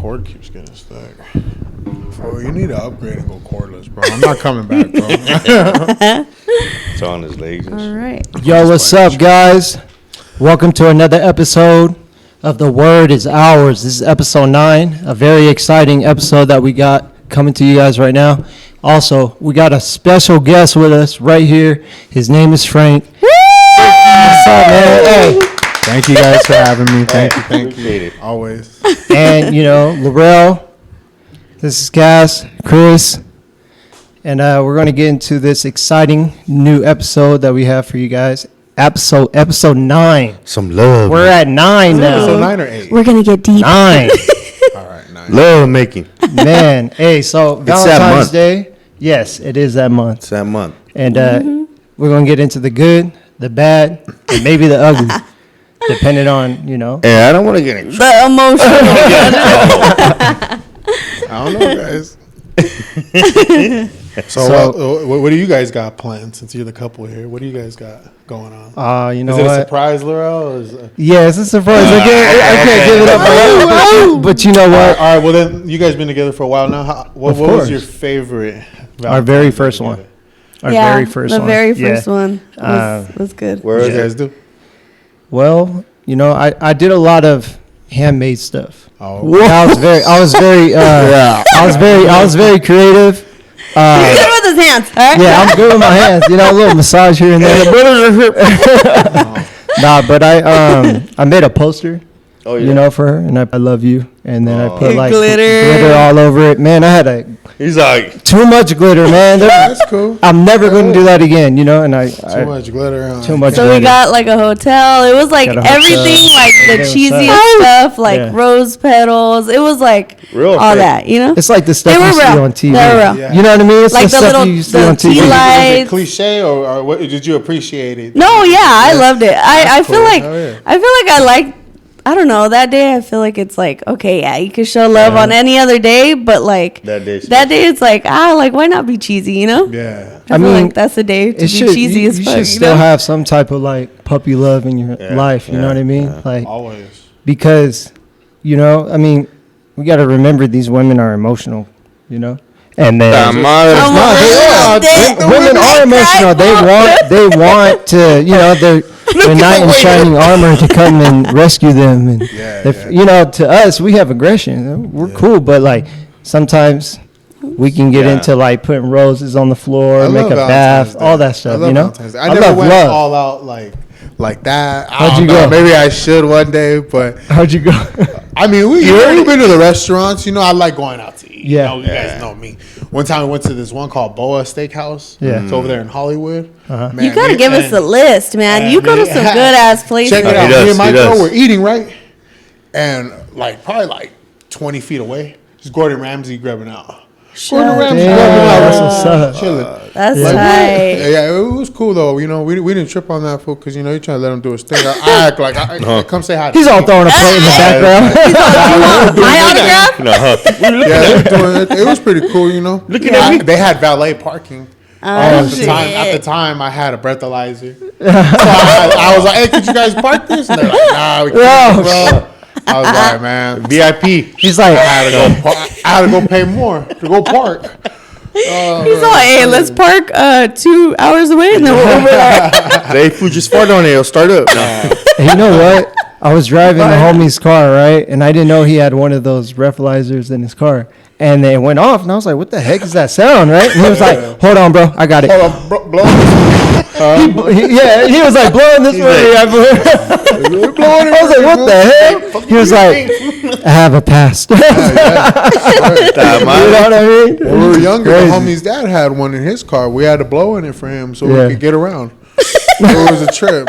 cord keeps getting stuck. Bro, you need to upgrade and go cordless, bro. I'm not coming back, bro. It's on his legs. All right. Yo, what's up, guys? Welcome to another episode of The Word is Ours. This is episode 9, a very exciting episode that we got coming to you guys right now. Also, we got a special guest with us right here. His name is Frank. What's up, man? Hey. Thank you guys for having me. Thank you. Always. And, LAREL. This is Cass, Chris. And we're going to get into this exciting new episode that we have for you guys. Episode 9. Some love. We're at 9 now. Episode 9 or 8? We're going to get deep. 9. All right, 9. Love making. Man, hey, so It's that Valentine's month. Day. Yes, it is that month. It's that month. And we're going to get into the good, the bad, and maybe the ugly, depending on, Hey, I don't want to get in trouble. The emotional. I don't know, guys. So what do you guys got planned since you're the couple here? What do you guys got going on? You know Is it what? a surprise, Laurel? Or is it... Yeah, it's a surprise. I can't give it up. But you know what? All right, well, then, you guys been together for a while now. What was your favorite Our very first one. Our very first one. The very first Yeah. one was good. What did you guys do? Well, I did a lot of handmade stuff. Oh, I was very creative. He's good with his hands. All right? Yeah, I'm good with my hands. A little massage here and there. Nah, but I made a poster. Oh, yeah. For her, and I love you, and then I put like Glitter all over it. Man, I had He's like, too much glitter, man. that's cool. I'm never going to do that again, and Too much glitter. Too much So glitter. we got like a hotel. It was like Got a hotel. everything, like the Everything was cheesiest stuff, like Yeah. rose petals. It was like Real all fake. that, It's like the stuff They you were see real. on TV. They were real. Yeah. You know what I mean? It's Like the the stuff little- you see the on tea TV. light. Was it cliche or what, did you appreciate it? No, yeah, I loved it. I feel cool. like Oh, yeah. I like. I don't know. That day, I feel like it's like, okay, yeah, you could show love on any other day, but like That day it's like, why not be cheesy, Yeah. I feel mean, like that's the day to be It should. cheesy You as fuck. should still have some type of like puppy love in your life. You know what I mean? yeah. Like Always. because, we got to remember these women are emotional. And then Come No, on, women are emotional. They want to, their knight in shining armor to come and rescue them. And to us, we have aggression. We're cool, but like sometimes we can get into like putting roses on the floor, make a bath, all that stuff. I never love went love. all out like that. How'd you go? Maybe I should one day, but How'd you go? we've been to the restaurants. I like going out to eat. Yeah. You guys know me. One time we went to this one called Boa Steakhouse. Yeah. It's over there in Hollywood. Man, You gotta give us a list, man. You go to some good ass places. Check it He out. does, Me and my he girl does. were eating, right? And probably 20 feet away, just Gordon Ramsay grabbing out. Gordon Ramsay Damn, grabbing out. that's right? what's up. Chilling. That's Like, tight. yeah, it was cool though. We didn't trip on that fool because you're trying to let him do his thing. I act like come say hi. He's all throwing a plate in the background. My autograph? Yeah, they were doing it. It was pretty cool. Looking at me. They had valet parking. At the time, I had a breathalyzer. So I was like, "Hey, could you guys park this?" And they're like, "Nah, we can't, bro." I was like, "Man, VIP. He's like, I had to go pay more to go park." He's like, hey, let's park 2 hours away and then we'll over there. They food just fart on it. It'll start up. No. you know what? I was driving the homie's car, right? And I didn't know he had one of those breathalyzers in his car. And they went off, and I was like, what the heck is that sound, right? And he was like, hold on, bro, I got it. Hold on, blow. He was like, blowing this way. I was like, what the heck? He was like, I have a past. You know what I mean? When we were younger, the homie's dad had one in his car. We had to blow in it for him so we could get around. It was a trip.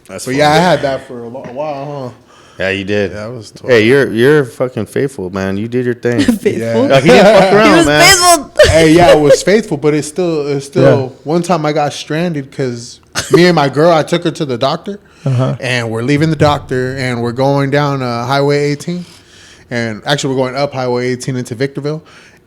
But yeah, I had that for a while, huh? Yeah, you did. Yeah, that was tough. Hey, you're fucking faithful, man. You did your thing. Faithful. Yeah. He didn't fuck around, He was man. faithful. Hey, yeah, it was faithful, but it's still. One time I got stranded because me and my girl, I took her to the doctor, and we're leaving the doctor, and we're going down Highway 18, and actually we're going up Highway 18 into Victorville,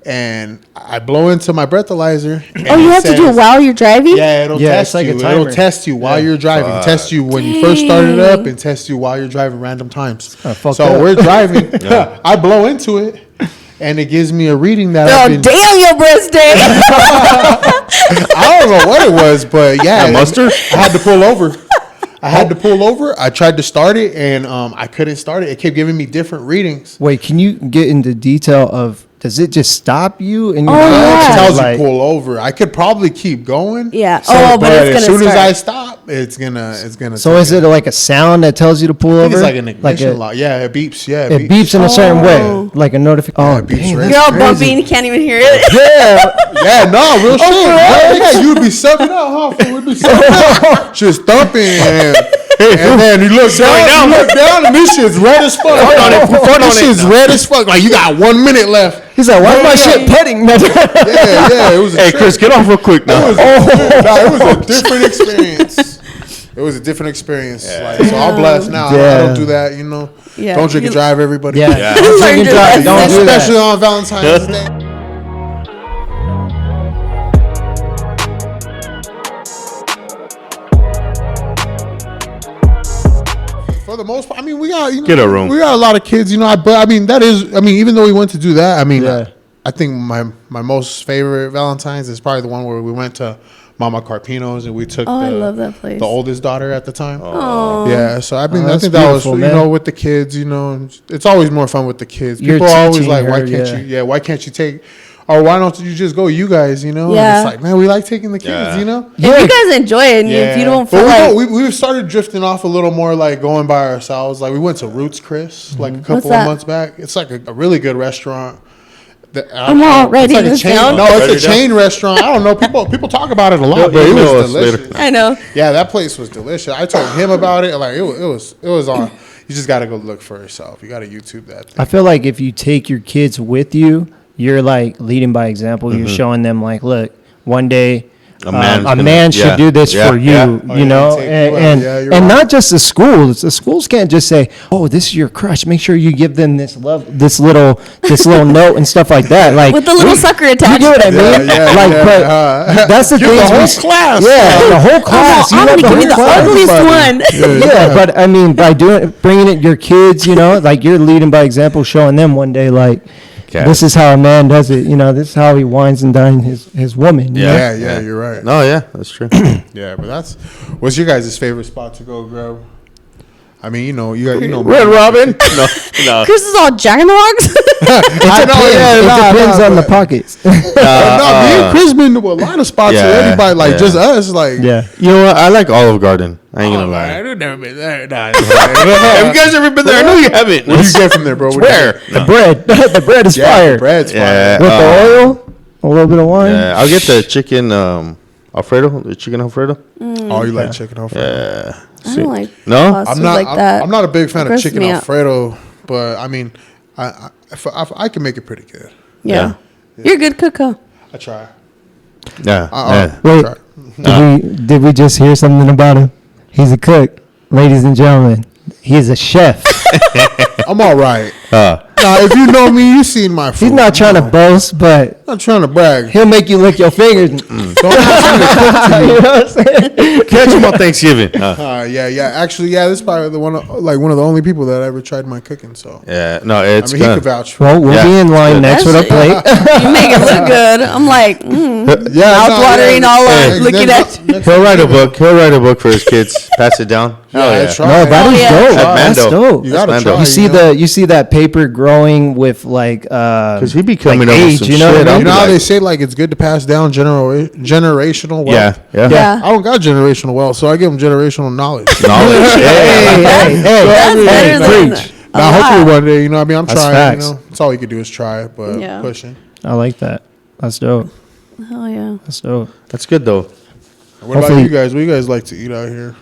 and I blow into my breathalyzer. And Oh, you have to do it while you're driving? Yeah, it'll Yeah, it's test like a you. timer. It'll test you while you're driving. Test you when you first started up, and test you while you're driving random times. fucked So up. we're driving. I blow into it, and it gives me a reading that I've Oh, been. damn your birthday. I don't know what it was, but yeah, mustard? I had to pull over. I tried to start it, and I couldn't start it. It kept giving me different readings. Wait, can you get into detail of? Does it just stop you? And Oh, yeah. It tells like, you pull over. I could probably keep going. Yeah. Oh, but it's as gonna soon as I start. stop, it's gonna. So is it like a sound that tells you to pull I over? think it's like an ignition a- lock. Yeah, it beeps. Yeah, It beeps in a certain Oh. way, like a notification. Oh, it beeps dang, red. You're all that's bumpy crazy. and you can't even hear it. Yeah, Yeah, no, real shit. Yeah, you'd be sucking out, huh? We'd be sucking out. Just thumping, and then you look down, and this shit's red as fuck. This shit's red as fuck. Like, you got 1 minute left. he's like, why is my shit petting? Yeah, it was a Hey, trip. Chris, get off real quick now. It was a different experience. It was a different experience. Like, so I'll blast now. I Yeah. don't do that, you know. Yeah. Don't drink and drive, everybody. Yeah, Yeah. Don't drink and Learned drive. your Don't do Especially that. on Valentine's Day. For the most part, I mean, we got Get a room. We got a lot of kids, you know. But I mean, even though we went to do that, I mean, Yeah. I think my most favorite Valentine's is probably the one where we went to Mama Carpino's and we took Oh, I love that place. the oldest daughter at the time. Oh. Yeah, so I mean, Oh, I that's think that was beautiful, you man. know with the kids, you know, it's always more fun with the kids. You're People are always teaching like, why her, can't yeah. you? Yeah, why can't you take? Or why don't you just go, you guys? You know, Yeah. and it's like, man, we like taking the kids. Yeah. You know. If you guys enjoy it, and if you don't feel But like. we've started drifting off a little more, like going by ourselves. Like we went to Roots Chris like a couple What's of that? months back. It's like a really good restaurant. I'm all ready it's like to a chain. sound. No, it's Ready a to chain restaurant. I don't know. People talk about it a lot, You'll but it email was us delicious. later. I know. Yeah, that place was delicious. I told him about it. Like it was on. You just got to go look for yourself. You got to YouTube that thing. I feel like if you take your kids with you, you're like leading by example. You're showing them like, look, one day A man's a gonna- man should yeah, do this yeah, for you, yeah. Oh, you yeah, know, take and you out. and, Yeah, you're and right. not just the schools. The schools can't just say, "Oh, this is your crush." Make sure you give them this little note and stuff like that. Like With the little sucker you attached. know what I mean? Yeah, like, yeah, but that's the Give thing. the whole class. Yeah, the whole class. You I'm love gonna give you the class. ugliest one. Yeah, but I mean, by bringing it your kids, you know, like you're leading by example, showing them one day, like, Okay. this is how a man does it. You know, this is how he wines and dines his woman. you know? Yeah, you're right. No, yeah, that's true. Yeah, but what's your guys' favorite spot to go grub? I mean, you know. Red Robin? No. Chris is all Jack in the Box. I know, It depends on the pockets. no, me and Chris been to a lot of spots Yeah, with everybody, like yeah. just us, like. Yeah. You know what? I like Olive Garden. I ain't Oh, gonna lie. I've never been there. Nah, Have you guys ever been there? I know you haven't. what do you get from there, bro? What do you Where? get? The bread. The bread is Yeah, fire. the bread's Yeah. fire. With the oil, a little bit of wine. Yeah, I'll get the chicken Alfredo. The chicken Alfredo. Oh, you like chicken Alfredo? Yeah. I don't like No? pastas I'm not. like that. I'm not a big fan of Grosses chicken me out. Alfredo, but I mean, I can make it pretty good. Yeah. You're a good cook, huh? I try. Yeah. I Wait, try. did we just hear something about him? He's a cook, ladies and gentlemen. He is a chef. I'm all right. Yeah. Now, if you know me, you seen my food. He's not trying to boast, but I'm not trying to brag. he'll make you lick your fingers. Don't ask me to cook to You you. know what I'm saying? Catch him on Thanksgiving. Yeah. Actually, yeah, this is probably one of the only people that ever tried my cooking. So Yeah. No, I it's mean, he good. could vouch for. Well, we'll Yeah. be in line next with a plate. You make it look good. I'm like, mouth watering all up, looking at you. He'll write a book. He'll write a book for his kids. Pass it down. Hell Yeah, yeah. try No, it. that Oh, is yeah. dope. That's That's Mando. dope. You gotta That's try. Mando. You see that paper growing with like Because he be coming like up with age, some you know shit. what I I'll You be know how like, they say like it's good to pass down generational wealth. Yeah. Yeah. I don't got generational wealth, so I give them generational knowledge. Knowledge. hey, That's better than preach. a Now, lot. hopefully one day, you know, what I mean, I'm That's trying. facts. You know, that's all you can do is try, but Yeah. pushing. I like that. That's dope. Hell yeah. That's dope. That's good though. What about Hopefully- you guys? What do you guys like to eat out here?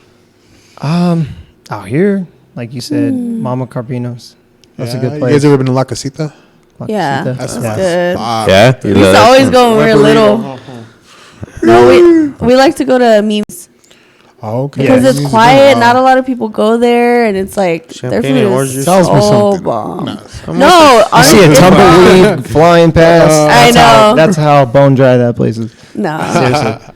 Out here, like you said, Mama Carpino's. That's a good You place. guys ever been to La Casita? La Yeah. Casita. That's Yeah. good. Yeah. We used to always go when we were little. No, we like to go to Memes. Oh, okay. Because Yeah, it's music quiet. and, Not a lot of people go there, and it's like their Champagne food and is oranges. Tells me so something. bomb. Nah. No, I see a tumbleweed flying past. I know. That's how bone dry that place is. No. Seriously.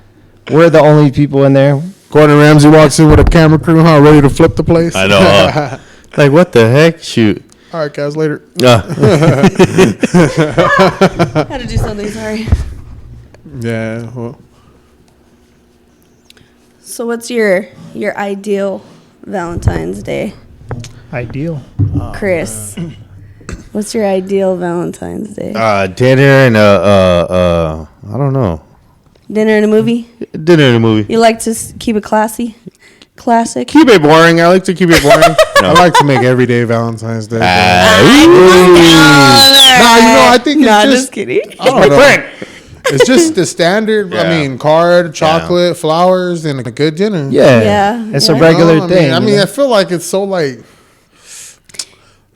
We're the only people in there. Gordon Ramsay walks in with a camera crew, ready to flip the place. I know. Like, what the heck? Shoot. All right, guys, later. Had to do something. Sorry. Yeah. Well, So, what's your ideal Valentine's Day, Ideal. Chris? What's your ideal Valentine's Day? Dinner and I don't know. Dinner and a movie. Dinner and a movie. You like to keep it classic. Keep it boring. I like to keep it boring. I like to make every day Valentine's Day. I think it's just kidding. I don't know. It's just the standard. Yeah. I mean, card, chocolate, flowers, and a good dinner. Yeah. Yeah, It's yeah. a regular I thing. mean, you know? I feel like it's so like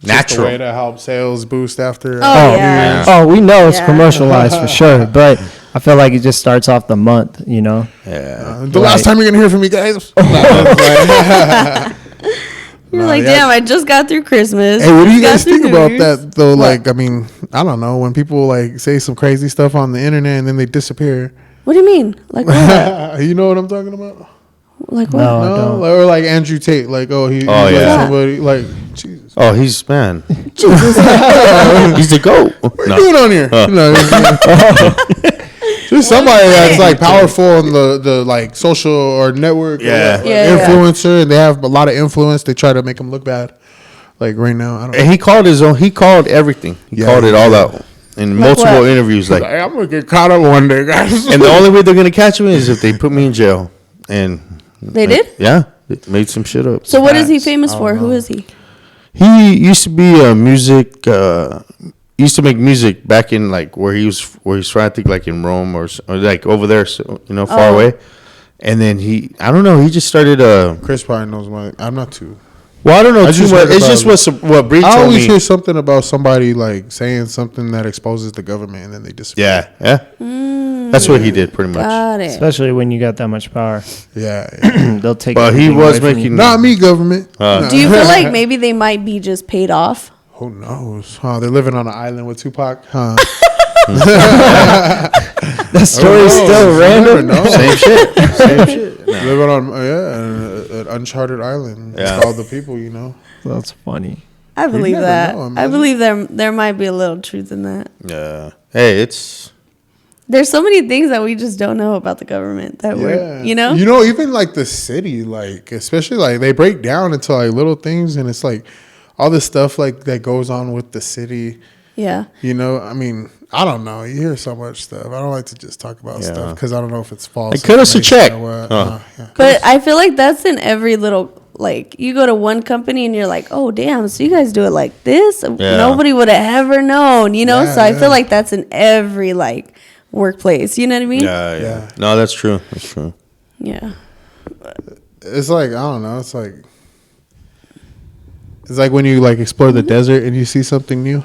Natural. Just a way to help sales boost after. Oh, yeah. Oh, we know it's Yeah. commercialized for sure, but I feel like it just starts off the month, you know? Yeah. The last time you're gonna hear from me guys. You're like, damn, I just got through Christmas. Hey, what do you Just got guys through think New about Year's. that though? Like, I mean, I don't know, when people like say some crazy stuff on the internet and then they disappear. What do you mean? Like what? You know what I'm talking about? Like what? No, I No, don't. like, or like Andrew Tate, like he's Oh, like yeah. somebody like Jesus. Oh, he's man. He's the goat. What are you doing on here? There's somebody that's like powerful in the like social or network, Yeah. or, Yeah, yeah. influencer, and they have a lot of influence. They try to make them look bad. Like right now, I don't know. And he called his own. He called everything. He Yeah, called it he all did. out in Like multiple what? interviews. Like, Hey, I'm gonna get caught up one day, guys. and the only way they're gonna catch me is if they put me in jail. And They did? Yeah, they made some shit up. So what is he Facts. famous for? Who is he? He used to be a music. Used to make music back in like where he's from. I think like in Rome or like over there, so, far Oh. away. And then I don't know. He just started. Chris probably knows my. I'm not too. Well, I don't know I too just much. heard It's about just what Bree I told always me. hear something about somebody like saying something that exposes the government, and then they disappear. Yeah. That's what he did pretty much. Got it. Especially when you got that much power. Yeah. They'll take But he everything was away from you. making. Not me, government. Do you feel like maybe they might be just paid off? Who knows? Huh? They're living on an island with Tupac. Huh? That story's still random. Same shit. Living on an uncharted island. Yeah. It's called the people. That's funny. I believe never that. know, I imagine. believe there might be a little truth in that. Yeah. Hey, it's. There's so many things that we just don't know about the government that we're, even like the city, like especially like they break down into like little things, and it's like all this stuff like that goes on with the city. Yeah. I mean, I don't know. You hear so much stuff. I don't like to just talk about stuff because I don't know if it's false. Hey, cut us a information check. or what. Huh. Yeah. But I feel like that's in every little, like, you go to one company and you're like, oh, damn, so you guys do it like this? Nobody would have ever known, Yeah, So I yeah. feel like that's in every, like, workplace. You know what I mean? Yeah. No, that's true. That's true. Yeah. It's like, I don't know. It's like when you like explore the desert and you see something new.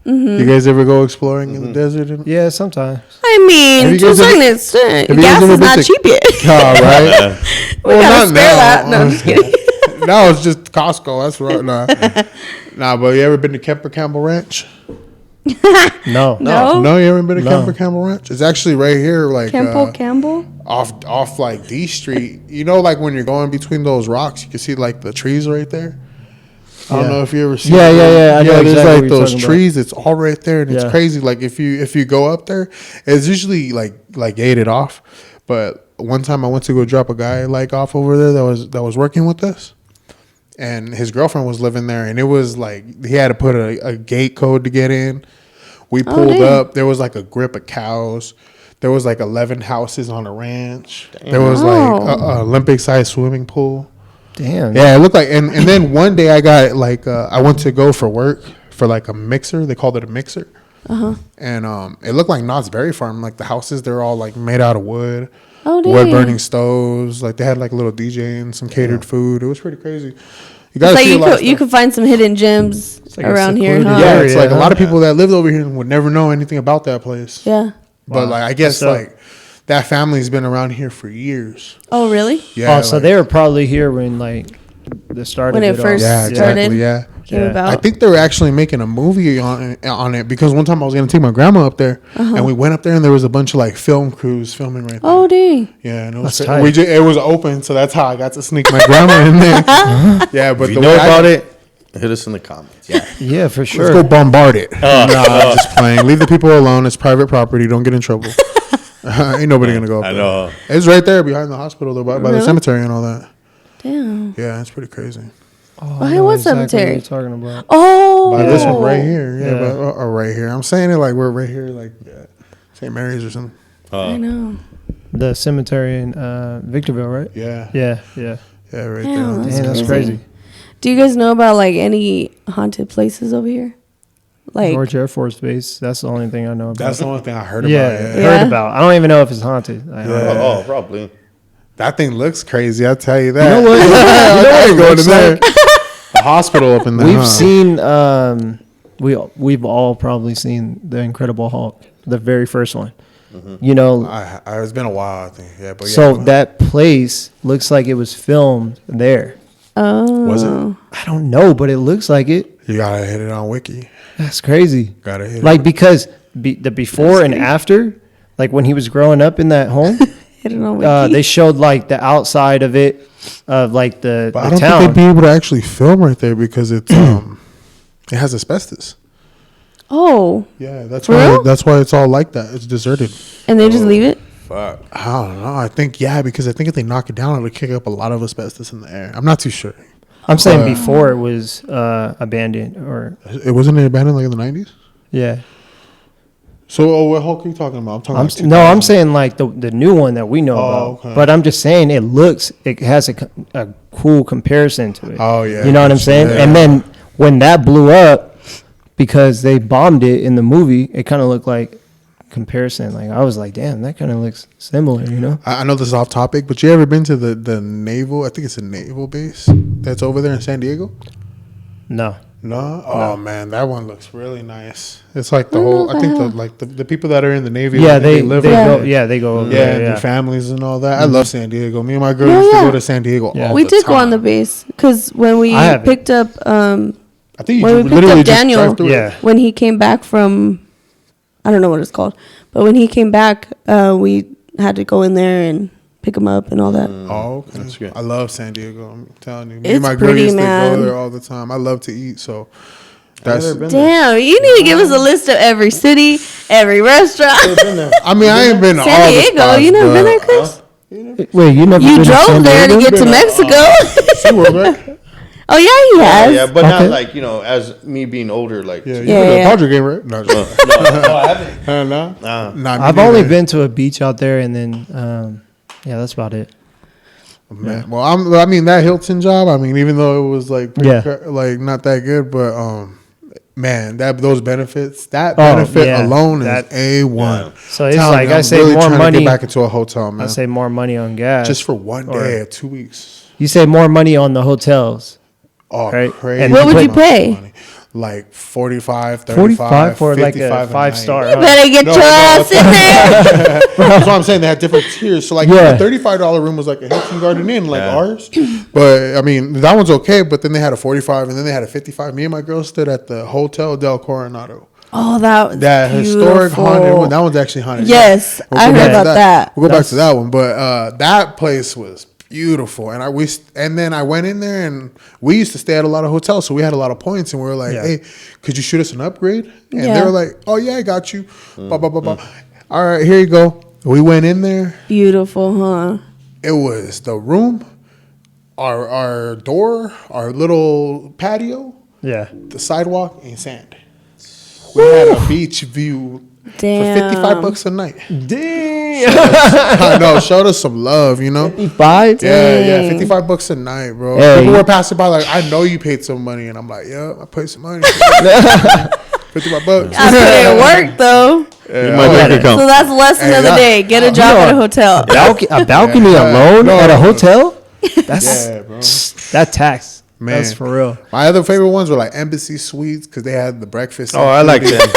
Mm-hmm. You guys ever go exploring in the desert? Yeah, sometimes. I Have mean, you to a guys certain ever- extent, have you guys gas ever is been not to- cheap yet. Oh, right. We gotta not spare now. that. No, I'm just kidding. Now it's just Costco. That's right. Nah, but you ever been to Kemper Campbell Ranch? No. No? No, you ever been to No. Kemper Campbell Ranch? It's actually right here, like Campbell? off like D Street. Like when you're going between those rocks, you can see like the trees right there. I don't Yeah. know if you ever seen. Yeah, it. yeah, yeah. I know there's exactly what like you're those talking trees. It's all right there, and it's Yeah. crazy. Like if you go up there, it's usually like gated off. But one time I went to go drop a guy like off over there that was working with us, and his girlfriend was living there, and it was like he had to put a gate code to get in. We pulled damn. up. There was like a grip of cows. There was like 11 houses on a ranch. There was like a Olympic-sized swimming pool. Damn. Yeah, it looked like, and then one day I got like, I went to go for work for like a mixer. They called it a mixer. And it looked like Knott's Berry Farm. Like the houses, they're all like made out of wood. Oh, Wood dang. burning stoves. Like they had like a little DJ and some catered food. It was pretty crazy. You It's guys like see a lot of you stuff. could find some hidden gems like a around here, secluded huh? Yeah, area. it's like a lot of Yeah. people that lived over here would never know anything about that place. Yeah. But like I guess So- like that family's been around here for years. Oh, really? Yeah. Oh, so they were probably here when like the start When of it first all. Yeah, started. exactly. Yeah. Came Yeah. about. I think they were actually making a movie on it because one time I was gonna take my grandma up there, and we went up there and there was a bunch of like film crews filming right there. Oh, dang. Yeah, and it was That's tight. it was open, so that's how I got to sneak my grandma in there. Yeah, but If the you know way about it, hit us in the comments. Yeah. Yeah, for let's sure. go bombard it. Nah, I'm just playing. Leave the people alone. It's private property. Don't get in trouble. Ain't nobody gonna go up I there. know. It's right there behind the hospital, though, by the Really? cemetery and all that. Damn. Yeah, it's pretty crazy. Oh, Hey, I know what exactly cemetery? What you're talking about? Oh. By this one right here. Yeah, Yeah. But, right here. I'm saying it like we're right here, like St. Mary's or something. I know. The cemetery in Victorville, right? Yeah. Yeah, yeah. Yeah, right Damn, there. Damn, that's crazy. Do you guys know about like any haunted places over here? Like, George Air Force Base. That's the only thing I know about. That's the only thing I heard yeah, about. Yeah. Yeah. heard about. I don't even know if it's haunted. Oh, probably. That thing looks crazy. I'll tell you that. You know what? I ain't going in looks there. The hospital up in there. We've seen. We've all probably seen the Incredible Hulk, the very first one. You know, It's been a while, I think. Yeah, but yeah. so that place looks like it was filmed there. oh. Was it? I don't know, but it looks like it. You gotta hit it on Wiki. That's crazy. Gotta hit Like it. because the before and after, like when he was growing up in that home, I don't know. Wiki. they showed like the outside of it, of like the But I don't town. think they'd be able to actually film right there because it's it has asbestos. Oh. Yeah, that's For why. real? That's why it's all like that. It's deserted. And they just leave it? Fuck. I don't know. I think because I think if they knock it down, it'll kick up a lot of asbestos in the air. I'm not too sure. I'm saying before it was abandoned, or It wasn't abandoned like in the 90s. yeah. So, what Hulk are you talking about? I'm talking. I'm about no, I'm 2000. saying like the new one that we know about. okay. But I'm just saying it has a cool comparison to it. Oh, yeah, you know what I'm saying? yeah. And then when that blew up, because they bombed it in the movie, it kind of looked like comparison. Like I was like, damn, that kind of looks similar, you know? I know this is off topic, but you ever been to the naval? I think it's a naval base that's over there in San Diego. No. No, oh man, that one looks really nice. It's like the whole. I think the people that are in the Navy. Yeah, they live. go. over Yeah, they go. Over Yeah, there, and yeah. their families and all that. I love San Diego. Me and my girl No, used to yeah. go to San Diego. Yeah. All We the did go on the time. base because when we I haven't. picked up, I think when you we picked literally up just Daniel, drive through it. Yeah. when he came back from, I don't know what it's called, but when he came back, we had to go in there and pick him up and all that. Oh, okay. That's good. I love San Diego. I'm telling you. Me It's and my girl pretty, used to man. go there all the time. I love to eat, so that's. never been there. Damn, you need to give us a list of every city, every restaurant. I mean, I ain't been to all San the Diego, spots, you never been but- there, Chris? Wait, you never You been to San drove there to Diego? get to Mexico. SeaWorld, right? Oh yeah, he has. Yeah, but Okay. not like, as me being older, like. Yeah, you Yeah, been to a yeah. Padre game, right? No, No, I haven't. no. Nah. Nah, me I've neither. only been to a beach out there, and then yeah, that's about it. Man, well, I mean that Hilton job. I mean, even though it was like pretty Yeah. like not that good, but man, those benefits, that Oh, benefit yeah. alone That- is A1. So it's Telling like you, I I'm save really more trying to money. get back into a hotel, man. I save more money on gas. Just for one or- day or 2 weeks. You save more money on the hotels. Oh, Right. crazy! And What would you amount of pay? money. Like 45, 35, 45 for like 55 a night. 5-star. You better get your ass in there. That's what I'm saying. They had different tiers. So like Yeah. the $35 room was like a Hilton Garden Inn, like Yeah. ours. But I mean, that one's okay. But then they had a 45, and then they had a 55. Me and my girl stood at the Hotel Del Coronado. Oh, that was That historic beautiful. haunted one. That one's actually haunted. Yes, We'll I go heard back to about that. We'll go back to that one. But that place was beautiful. And then I went in there, and we used to stay at a lot of hotels, so we had a lot of points. And we were like, Yeah. "Hey, could you shoot us an upgrade?" And they Yeah. were like, "Oh yeah, I got you." Blah, blah, blah, blah. All right, here you go. We went in there. Beautiful, huh? It was the room, our door, our little patio, Yeah. the sidewalk, and sand. We had a beach view Damn. for $55 a night. Damn. I know, showed us some love, you know. 55. Yeah, Dang. $55 a night, bro. Hey. People were passing by like, I know you paid some money, and I'm like, yeah, I paid some money. $55. I put in work though. My bank So account. that's the lesson Hey, of the that- day. Get a job at a hotel. A balcony Yeah. alone No, at a no. hotel? That's Yeah, bro. that tax. Man. That's for real. My other favorite ones were like Embassy Suites because they had the breakfast. Oh, I like included. them.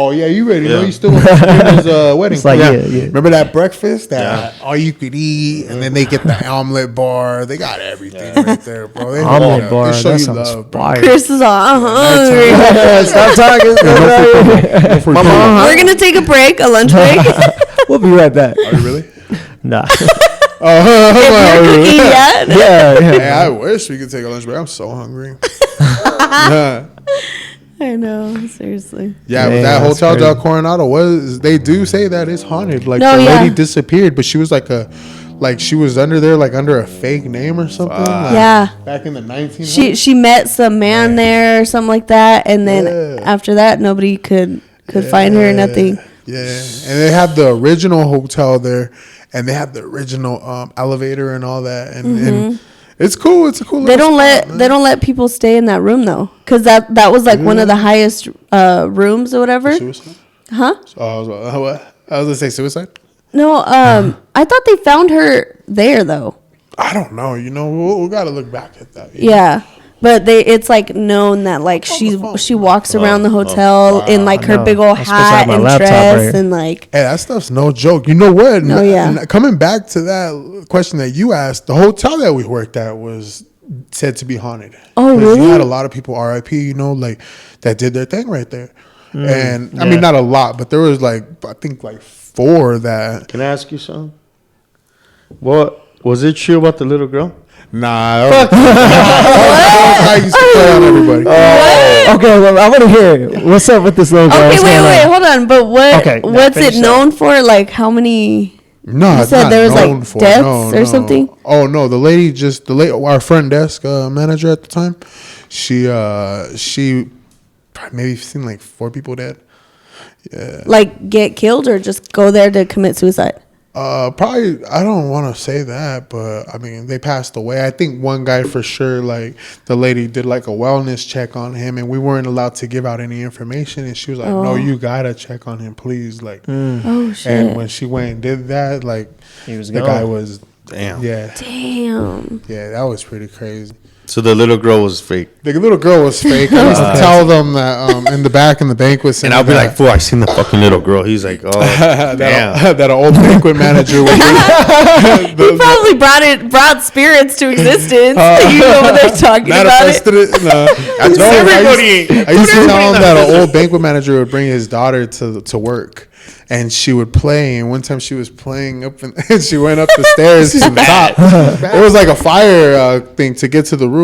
Oh yeah, you ready? No, you still went to his wedding. It's like, yeah. Remember that breakfast that all you could eat, and then they get the omelet bar. They got everything right there, bro. They Omelet bar. They show That you sounds love, fire. Chris is all hungry. Stop talking. We're gonna take a break, a lunch break. We'll be right back. Are you really? Nah. If you're cooking yet. Yeah. Hey, I wish we could take a lunch break. I'm so hungry. Yeah. I know, seriously. Yeah, Man, but that that's Hotel del crazy. Coronado they do say that it's haunted. Like No, the yeah. lady disappeared, but she was she was under there, like under a fake name or something. Like, Yeah. back in the 1900s. She met some man there or something like that, and then Yeah. after that, nobody could find her or nothing. Yeah, and they have the original hotel there, and they have the original elevator and all that, and it's cool. It's a cool. They little don't spot, let they don't let people stay in that room though, because that was like one of the highest rooms or whatever. Suicide? Huh? Oh, what? I was gonna say suicide. No, I thought they found her there though. I don't know. You know, we got to look back at that. Yeah, but it's like known that like she walks around the hotel in like her No, big old I'm supposed to have hat my and laptop dress right here. and like Hey, that stuff's no joke. You know what? Oh, yeah. And coming back to that question that you asked, the hotel that we worked at was said to be haunted. Oh, 'Cause really? You had a lot of people, RIP, you know, like that did their thing right there. And I yeah. mean, not a lot, but there was I think 4 that. Can I ask you something? What was it true about the little girl? Nah. I used to play on everybody. Okay, well, I want to hear it. What's up with this little girl? okay, What's going wait, on? hold on. But Okay, no, what's finish it known for? Like how many? No, You it's said not there was, like, known for. deaths or something? Oh no, our front desk manager at the time, she maybe seen like 4 people dead. Yeah. Like get killed or just go there to commit suicide? Probably I don't want to say that, but I mean they passed away. I think one guy for sure, like the lady did like a wellness check on him, and we weren't allowed to give out any information, and she was like, "No, you gotta check on him, please." Like, Oh shit! and when she went and did that, like He was the gone. guy was Damn. yeah, Damn. that was pretty crazy. So the little girl was fake. The little girl was fake. I used to tell them that in the back in the banquet center, And I'll be like, fool, I seen the fucking little girl. He's like, oh, damn. that an old banquet manager would He probably brought spirits to existence. You know what they're talking about it. manifested it. No. That's everybody. I used to tell him that an old banquet manager would bring his daughter to work, and she would play. And one time she was playing up, and she went up the stairs to the top. It was like a fire thing to get to the roof.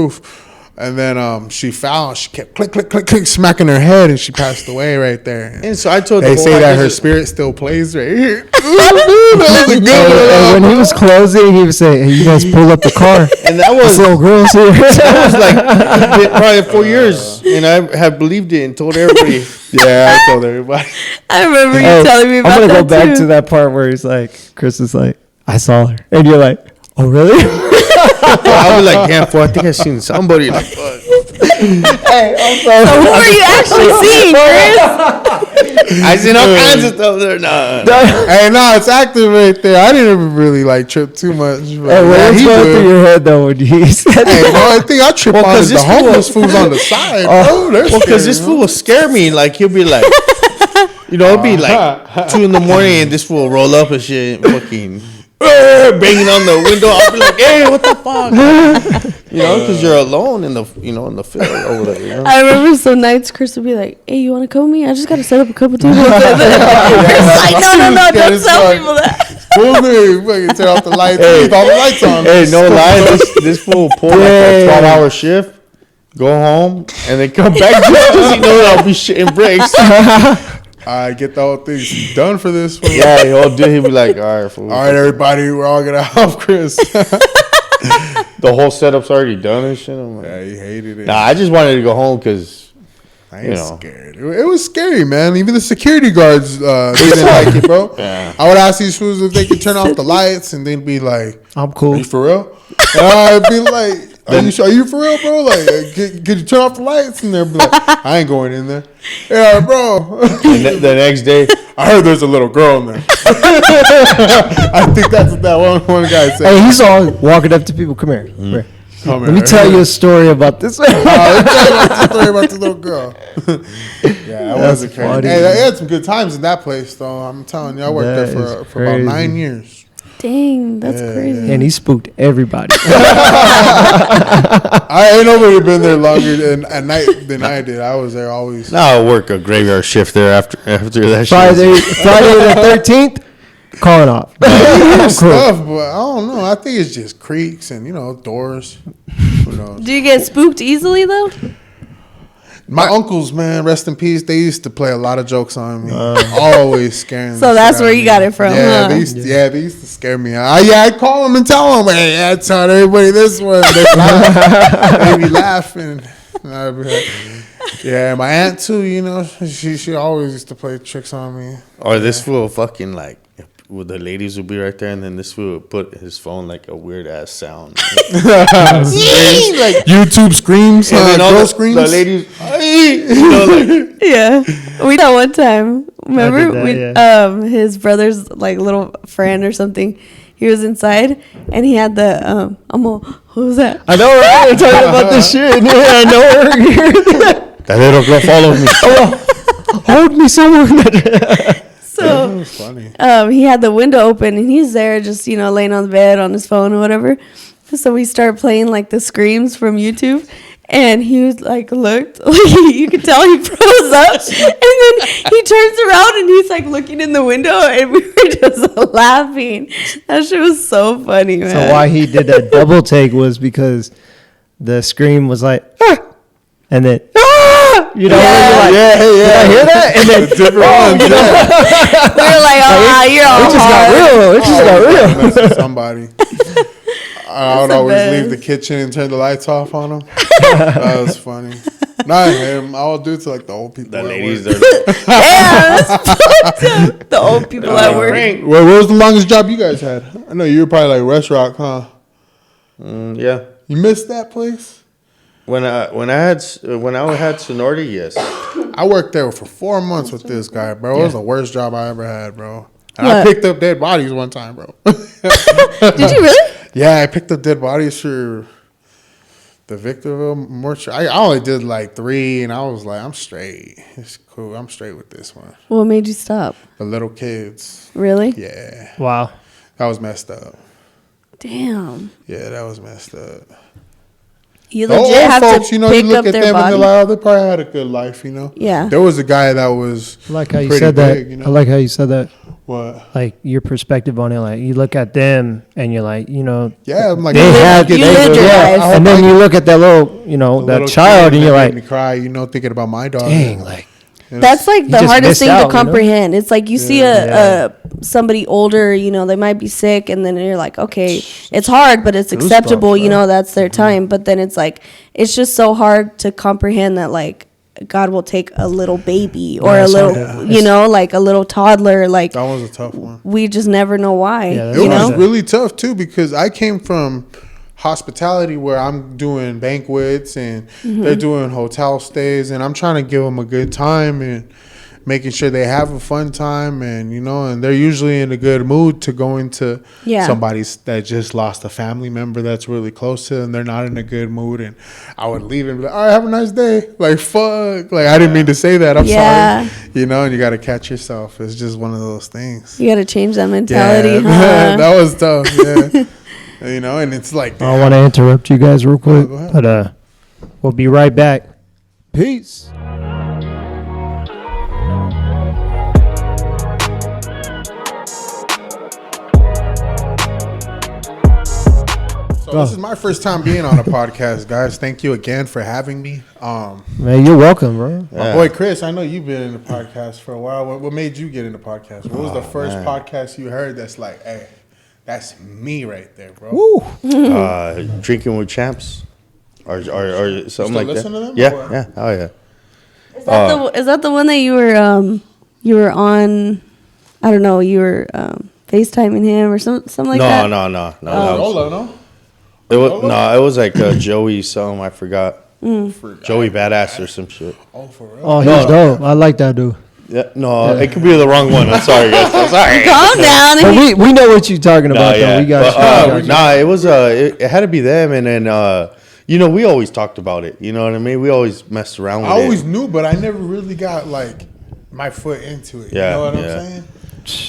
And then she fell. She kept click, click, click, click, smacking her head, and she passed away right there. And so I told They the say boy, that I her just- spirit still plays right here. That was a good And one. when he was closing, he would say, "Hey, you guys pull up the car." And that This was little girl's here. that was like probably 4 years, and I have believed it and told everybody. Yeah, I told everybody. I remember you Hey, telling me about I'm gonna that go back too. to that part where he's like, Chris is like, "I saw her," and you're like, "Oh, really?" I was like, damn, fool, I think I seen somebody. Like, fuck. So who are you actually seeing, Chris? I seen all kinds of stuff there. Nah. Hey, no, it's active right there. I didn't ever really trip too much. But Hey, yeah, what's he going would. through your head though when he said Hey, that? the only thing I trip on 'cause is the this fool- homeless fools on the side, bro. They're Well, because scary, this huh? fool will scare me. Like, he'll be like, it'll be like 2 a.m, and this fool will roll up and shit, and fucking banging on the window. I'll be like, hey, what the fuck? Because you're alone in the field over there. You know? I remember some nights Chris would be like, "Hey, you want to come with me? I just got to set up a couple tables." Chris like, no, don't tell people that. Fools me, fucking turn off the lights, leave all the lights on. Hey, no lie, this fool pull like a 12-hour shift, go home, and then come back because he knows I'll be shitting bricks. I get the whole thing done for this one. Yeah, he'll be like, all right, fool. All right, everybody, we're all gonna help Chris. The whole setup's already done and shit. I'm like, Yeah, he hated it. nah, I just wanted to go home because I ain't scared. It was scary, man. Even the security guards they didn't like it, bro. Yeah. I would ask these fools if they could turn off the lights, and they'd be like, I'm "Are cool. you for real?" And I'd be like, "Are you for real, bro? Like, could you turn off the lights?" And they'd be like, "I ain't going in there." Yeah, bro. And the next day, I heard there's a little girl in there. I think that's what that one guy said. Hey, he's all walking up to people. Come here. Come here. Come Let me tell you a story about this. Let me tell you a story about this little girl. Yeah, that was crazy. funny. Hey, they had some good times in that place, though. I'm telling you, I worked That there is for about crazy. 9 years. Dang, that's crazy. And he spooked everybody. I ain't nobody been there longer at night than I did. I was there always. Now I work a graveyard shift there after that. Friday the 13th, calling off. Stuff, but I don't know. I think it's just creaks and doors. Who knows? Do you get spooked easily though? My uncles, man, rest in peace. They used to play a lot of jokes on me, always scaring. So the that's shit where out of you me. got it from, Yeah, huh? they used to scare me. I'd call them and tell them, "Hey, I taught everybody this one." They laugh. They be laughing. And I'd be like, yeah, my aunt too. She always used to play tricks on me. Or this fool fucking like, well, the ladies would be right there, and then this fool would put his phone like a weird ass sound. Like YouTube screams, And then all girl the screams. The ladies, Yeah, we know one time. Remember, that, his brother's like little friend or something. He was inside and he had the what was that? I know, right? We're talking about this shit. Yeah, I know. that little girl followed me. Hold me someone. So That was funny. he had the window open and he's there just laying on the bed on his phone or whatever. So we start playing like the screams from YouTube. And he was like, looked, like you could tell he froze up. And then he turns around and he's like looking in the window and we were just laughing. That shit was so funny, man. So why he did that double take was because the scream was like, ah! And then, ah! Yeah. When you're like, Yeah, did I hear that? And then, different ones. we were like, you're all it just got hard. real. It just got real. Mess with somebody. I would the always best. leave the kitchen and turn the lights off on them. That was funny. Not him. I would do it to like the old people. The at ladies, work. they're Yeah, that's fucked up. The old people at work. What was the longest job you guys had? I know you were probably like restaurant, huh? yeah. You missed that place? When I had seniority, yes. I worked there for 4 months with this guy, bro. It was the worst job I ever had, bro. And What? I picked up dead bodies one time, bro. Did you really? Yeah, I picked up dead bodies for the Victorville mortuary. I only did like 3, and I was like, I'm straight. It's cool. I'm straight with this one. What made you stop? The little kids. Really? Yeah, Wow. that was messed up. Damn. Yeah, that was messed up. You The legit old have folks, to you pick look up at their them and body. they're like, oh, they probably had a good life, Yeah. There was a guy that was I like how you pretty said that. big, I like how you said that. What? Like your perspective on it. Like you look at them and you're like, Yeah, I'm like, they had, you lived your life. and then you look at that little, the that little child, kid and you're that like, made me cry, thinking about my daughter. dang, like. That's like You the just hardest missed thing out, to you know? comprehend. It's like you see somebody older, they might be sick, and then you're like, okay, it's hard, but it's acceptable. bro. That's their time. But then it's like it's just so hard to comprehend that like God will take a little baby or a it's little, hard, like a little toddler. Like That was a tough one. we just never know why. Yeah, that's It you was know? really tough too because I came from hospitality where I'm doing banquets and they're doing hotel stays and I'm trying to give them a good time and making sure they have a fun time and and they're usually in a good mood to go into somebody's that just lost a family member that's really close to them. They're not in a good mood and I would leave and be like, all right, have a nice day. Like, fuck. Like, I didn't mean to say that. I'm sorry. And you got to catch yourself. It's just one of those things. You got to change that mentality. Yeah, Huh? that was tough. Yeah. And it's like, I want to interrupt you guys real quick, go ahead. but we'll be right back. Peace. So this is my first time being on a podcast, guys. Thank you again for having me. Man, you're welcome, bro. My boy Chris, I know you've been in the podcast for a while. What made you get into podcast? What was the first podcast you heard that's like, hey, that's me right there, bro? Woo. Drinking with champs, or something still like listen that. to them, Yeah, or what? yeah, oh yeah. Is that the one that you were on? I don't know. You were FaceTiming him or something like that. No. That was- Lola, no? It was like Joey something. I forgot. Joey Badass or some shit. Oh, for real? Oh, he's dope. I like that dude. Yeah, no, it could be the wrong one. I'm sorry, guys. I'm sorry. Calm down. But we know what you're talking about, though. We got you. Nah, it was it had to be them, and then You know, we always talked about it. You know what I mean? We always messed around with it. I always knew, but I never really got like my foot into it. Yeah, you know what yeah. I'm saying?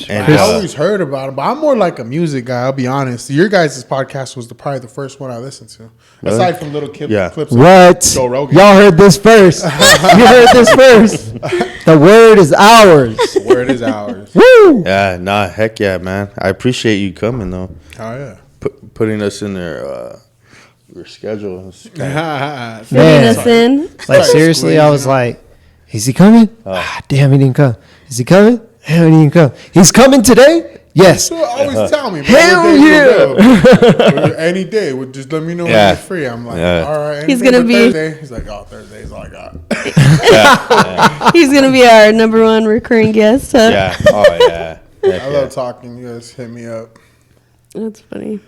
And I always heard about it, but I'm more like a music guy. I'll be honest. Your guys' podcast was probably the first one I listened to, aside from little clips. Of What? Joe Rogan. Y'all heard this first. You heard this first. The word is ours. The word is ours. Woo! Yeah, nah, heck yeah, man. I appreciate you coming though. Oh yeah. Putting us in your schedule. Fitting us in. Like seriously, I was like, "Is he coming? Damn, he didn't come. Is he coming? Damn, he didn't come. He's coming today. Yes. So always tell me, Hell yeah. Any day, just let me know when you're free. I'm like, all right. He's gonna be Thursday. He's like, Thursday is all I got. He's gonna be our number one recurring guest. Huh? Yeah. Oh yeah. I love talking. You guys hit me up. That's funny.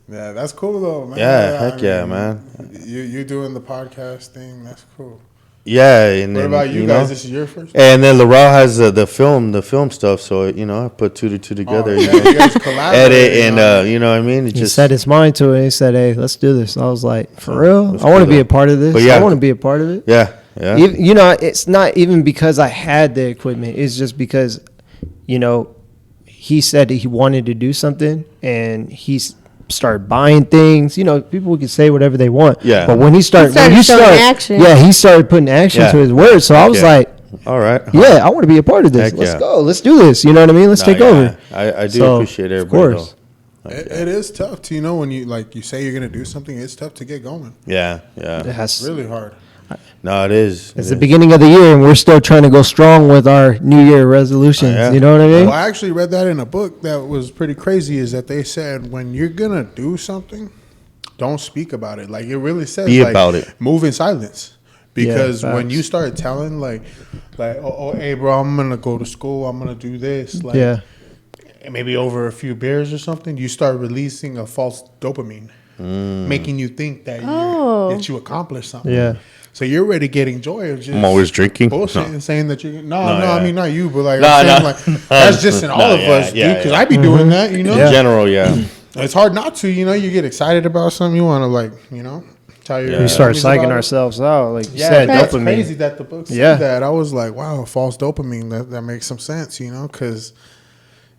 Yeah, that's cool though, man. Yeah, heck yeah, man. You doing the podcast thing? That's cool. Yeah, and What then, about you guys? This is your first. And then LAREL has the film stuff. So I put two to two together. You guys collaborate, edit and you know what I mean. It He just set his mind to it. He said, "Hey, let's do this." I was like, "For real? I want to be a part of this. But yeah. I want to be a part of it." yeah. Even, it's not even because I had the equipment. It's just because, he said that he wanted to do something, and started buying things. People can say whatever they want. Yeah. But when he started action. Yeah, he started putting action to his words. So I was like, all right. yeah, I want to be a part of this. Heck Let's yeah. go. Let's do this. You know what I mean? Let's take over. I do So, appreciate of everybody. course. It is tough to when you say you're gonna do something. It's tough to get going. Yeah. It's really hard. No, it is. It's the beginning of the year, and we're still trying to go strong with our New Year resolutions. Yeah. You know what I mean? Well, I actually read that in a book that was pretty crazy. Is that they said when you're gonna do something, don't speak about it. Like it really says, Be about it. Move in silence. Because Yeah, when facts. you start telling hey bro, I'm gonna go to school, I'm gonna do this, maybe over a few beers or something, you start releasing a false dopamine, making you think that you accomplished something. Yeah. So you're already getting joy of just I'm always drinking. bullshit No. and saying that you yeah. I mean not you, but like No, I'm saying no. like that's just in all of us, dude. Because I be doing that, In general, yeah. It's hard not to, you get excited about something, you want to tell your We start homies psyching about it. ourselves out, like you Yeah, said, that's dopamine. crazy that the book said that. I was like, wow, false dopamine. That makes some sense, because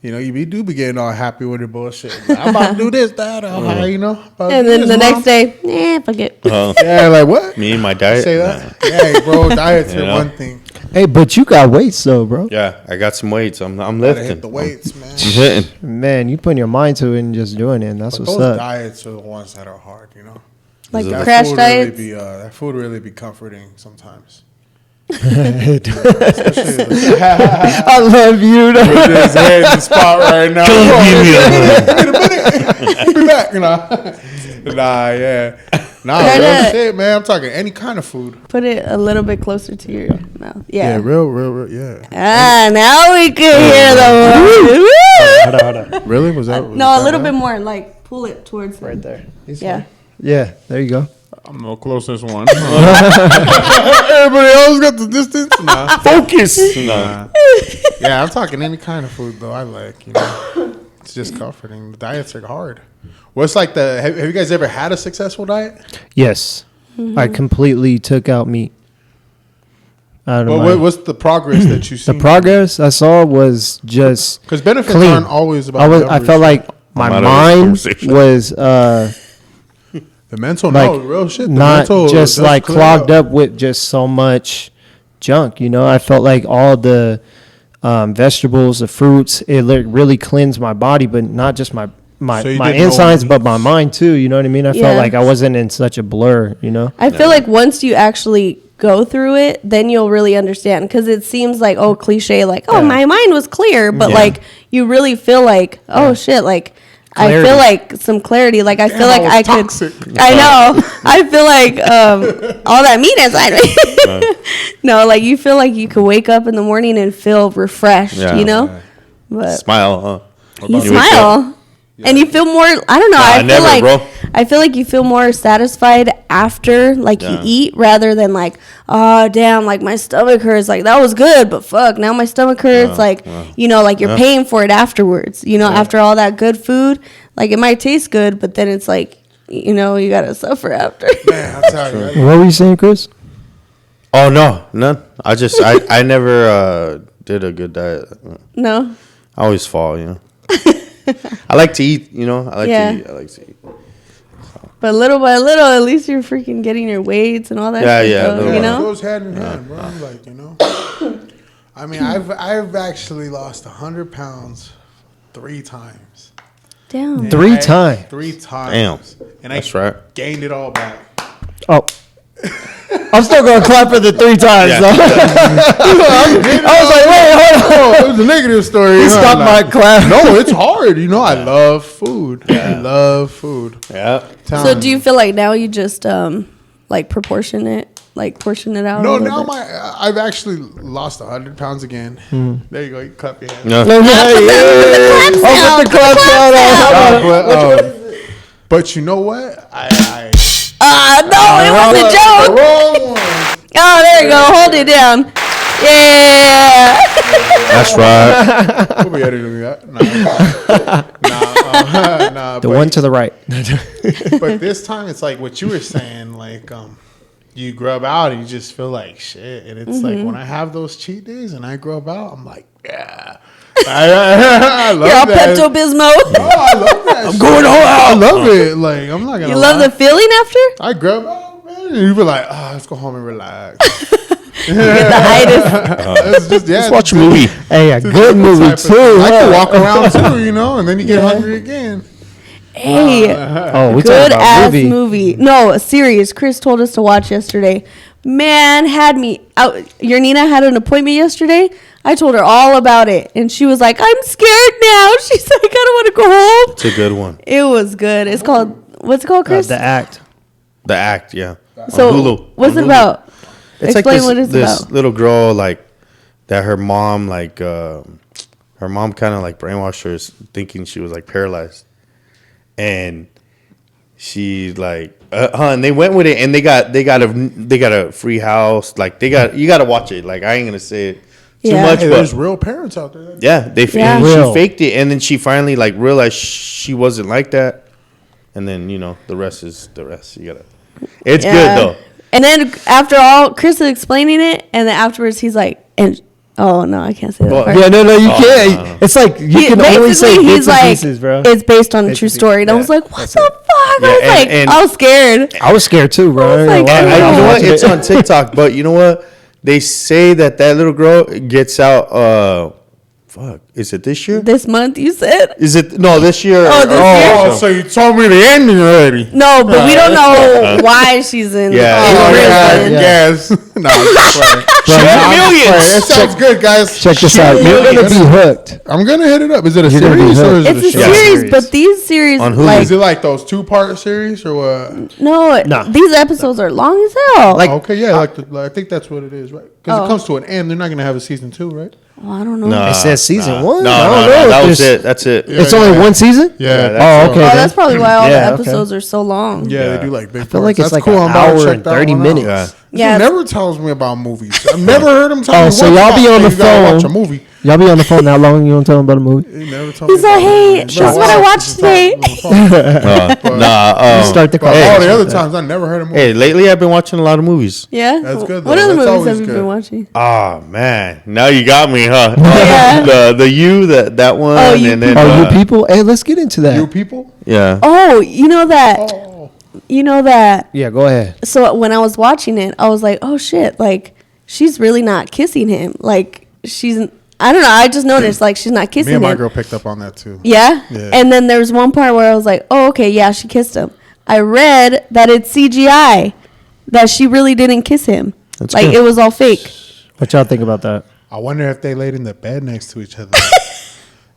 you do be getting all happy with your bullshit. I'm about to do this, that, And then the next day, fuck it. yeah, like what? Me and my diet. Say that? Yeah, bro, diets are one thing. Hey, but you got weights though, bro. Yeah, I got some weights. I'm Gotta lifting. hit the weights, man. I'm hitting. Man, you putting your mind to it and just doing it. And that's But what's those up. diets are the ones that are hard, Like That crash food diets. that food really be comforting sometimes. I love you. We're just hitting the spot right now. Wait a minute. Be back, real shit, man. I'm talking any kind of food. Put it a little bit closer to your mouth. Yeah. Real, yeah. Now we can hear the word. Woo! Really? Was that? No, a little bit more. Like pull it towards him. Right there. Yeah. Yeah, there you go. I'm the closest one. Everybody else got the distance. Nah. Focus. Yeah, I'm talking any kind of food though. I like, it's just comforting. The diets are hard. What's like have you guys ever had a successful diet? Yes, I completely took out meat. What's the progress that you see? The progress I saw was just because benefits clean. aren't always about. I felt like my I'm out of this mind conversation. was the mental, like, real shit. The not mental just does like clear clogged up with just so much junk. I felt like all the vegetables, the fruits, it really cleansed my body, but not just my So you my didn't insides, know- but my mind too. You know what I mean? I Yeah. felt like I wasn't in such a blur. I feel like once you actually go through it, then you'll really understand. Because it seems like, cliche, like, my mind was clear. But, like, you really feel like, shit, like, Clarity. I feel like some clarity. Like, I feel like I could. toxic. I know. I feel like all that meat inside me. No, like, you feel like you could wake up in the morning and feel refreshed, Yeah. But Smile, huh? you wake smile. And you feel more, I don't know, I feel like you feel more satisfied after, like, you eat, rather than, like, oh, damn, like, my stomach hurts. Like, that was good, but fuck, now my stomach hurts. Like, like, you're paying for it afterwards. After all that good food, like, it might taste good, but then it's like, you know, you gotta suffer after. Man, I'll tell you. What were you saying, Chris? Oh no, none. I never did a good diet. No. I always fall, you know. I like to eat, you know. I like to eat. But little by little, at least you're freaking getting your weights and all that. Yeah. You know, It goes hand in hand, bro. Like, you know. I mean, I've actually lost 100 pounds 3 times. damn. And 3 times. 3 times. Damn. And That's I right. gained it all back. Oh. I'm still gonna clap for the 3 times. Yeah. Though. I was like, wait, hold on. Oh, it was a negative story. You stopped my clap. No, it's hard. You know, I love food. I love food. Yeah. So do you feel like now you just like portion it out? No, a little now bit? I've actually lost 100 pounds again. There you go. You clap your hands. No. I'll put the clap sound on. But you know what? No, it was a joke. Wrong one. Oh, there you go. Hold it down. Yeah. That's right. We'll be editing that. Nah. The one to the right. But this time it's like what you were saying, like you grub out and you just feel like shit. And it's like when I have those cheat days and I grub out, I'm like, yeah. I love You're all that. Pepto-Bismol. Oh, I love that. I'm going all out. I love it. Like, I'm not gonna You love lie. the feeling after? I grab out, man. And you be like, let's go home and relax. You get the hiatus. It's just, Let's watch a movie. Hey, a good movie too. I can huh? walk around too, you know, and then you get hungry again. Hey, Oh, we talking good about ass movie. movie. No, a series. Chris told us to watch yesterday. Man, had me out. Your Nina had an appointment yesterday. I told her all about it, and she was like, "I'm scared now." She's like, "I don't want to go home." It's a good one. It was good. It's called what's it called, Chris? The Act. The Act, yeah. So On Hulu. what's On it Hulu. about? It's Explain like what it's this about. little girl, like, that her mom, like, her mom kind of, like, brainwashed her thinking she was, like, paralyzed. And she, like, and they went with it, and they got a free house. Like, you got to watch it. Like, I ain't going to say it too Yeah. much, Hey, but there's real parents out there. yeah, Yeah. and Real. she faked it, and then she finally, like, realized she wasn't like that. And then, you know, the rest is the rest. You got to, it's Yeah. good, though. And then after all, Chris is explaining it, and then afterwards he's like, "And oh no, I can't say that Well, part." Yeah, no, you can't. no. It's like you can only say Basically, bits and pieces, bro. It's based on a Bits true and story, and I pieces. was like, "What That's the it. fuck?" I Yeah, was like, and- I was scared. I was scared too, bro. I was like, You know what? watching It's it. on TikTok, but you know what? They say that little girl gets out. Fuck, is it this year? This month, you said Is it no this year? Oh, this year? Oh, so you told me the ending already. no, but we don't know why she's in. Yeah. Oh, prison. yeah, Yeah. yes. No, I'm just playing. Bro, It sounds good, guys. check this out. You're gonna be hooked. I'm gonna hit it up. Is it a You're gonna be series or is hooked. it It's a a show? Yeah. series, Series. but these series, On Hulu. like, Is it like those 2-part series or what? no, Nah. these episodes are long as hell. Like- Okay, yeah, I think that's what it is, right? Because Oh. it comes to an end. They're not gonna have a season 2, right? oh, I don't know. No, It says season one. No, I don't know no, if that was there's- it. That's it. Yeah. It's only one season. Yeah. that's Oh, okay. Oh, then. that's probably why all Yeah, the okay. episodes are so long. Yeah, Yeah. they do like big. I feel like it's That's like an I'm about to hour check and that 30 one out. minutes. Yeah. Yeah. He never tells me about movies. I've never heard him tell me. Oh, so once y'all about, be on hey, the you gotta watch a phone. movie. Y'all be on the phone that long? You don't tell them about a movie. He never told me. He's like, about "Hey, movies. that's what I watched today." You start the But all conversation the other with that. times, I never heard a movie. Hey, lately I've been watching a lot of movies. Yeah, That's good, What though. other That's movies always have you good. been watching? Oh man, now you got me, huh? Yeah. the you that one. Oh, You and then, Oh, you people? Hey, let's get into that. You people? Yeah. Oh, you know that. Oh, You know that. Yeah, go ahead. So when I was watching it, I was like, "Oh shit!" Like she's really not kissing him. Like she's. I don't know. I just noticed like she's not kissing me and him. my girl picked up on that too. Yeah? Yeah. And then there's one part where I was like, "Oh, okay, yeah, she kissed him." I read that it's CGI, that she really didn't kiss him. That's like good. it was all fake. What y'all think about that? I wonder if they laid in the bed next to each other.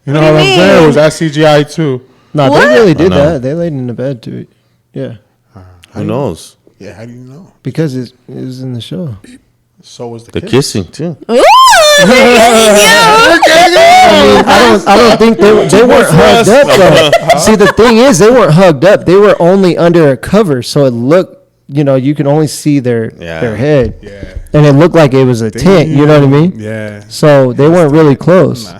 You know What do what I'm you saying? mean? Or was that CGI too? No, What? they really did I know. that. They laid in the bed too. Yeah, Who knows? Yeah, how do you know? because it was in the show. So was the The kiss. kissing too. Ooh, I don't think they weren't hugged up though. See, the thing is, they weren't hugged up. They were only under a cover, so it looked. You can only see their head, Yeah. and it looked like it was a tent. You know what I mean? Yeah. So they weren't really close.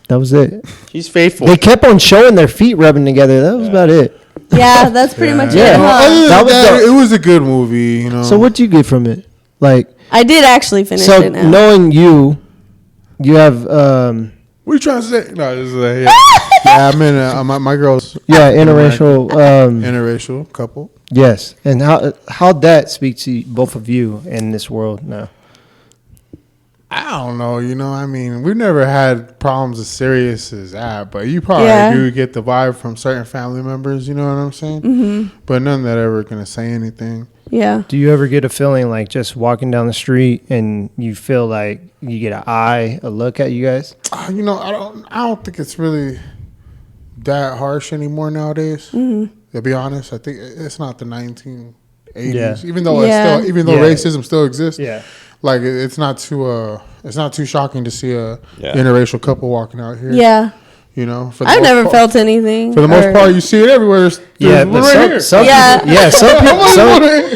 That was it. He's faithful. They kept on showing their feet rubbing together. That was about it. Yeah, that's pretty much it. Yeah. Huh? Other than That was that, the- it was a good movie, you know. So what do you get from it? Like, I did actually finish so it now. knowing you have What are you trying to say? No, this is yeah. Yeah, I'm in my girl's interracial. interracial couple. Yes, and how'd that speak to both of you in this world now? I don't know, you know. I mean, we've never had problems as serious as that, but you probably Yeah. do get the vibe from certain family members. You know what I'm saying? Mm-hmm. But none that ever gonna say anything. Yeah. Do you ever get a feeling like just walking down the street and you feel like you get a look at you guys? You know, I don't think it's really that harsh anymore nowadays. Mm-hmm. To be honest, I think it's not the 1980s. Yeah. Even though Yeah. even though Yeah. racism still exists. Yeah. Like it's not too shocking to see a interracial couple walking out here. Yeah. You know, for the I've most never part. felt anything. For the most part, you see it everywhere. Yeah, There's but one right here. some Yeah. people, yeah,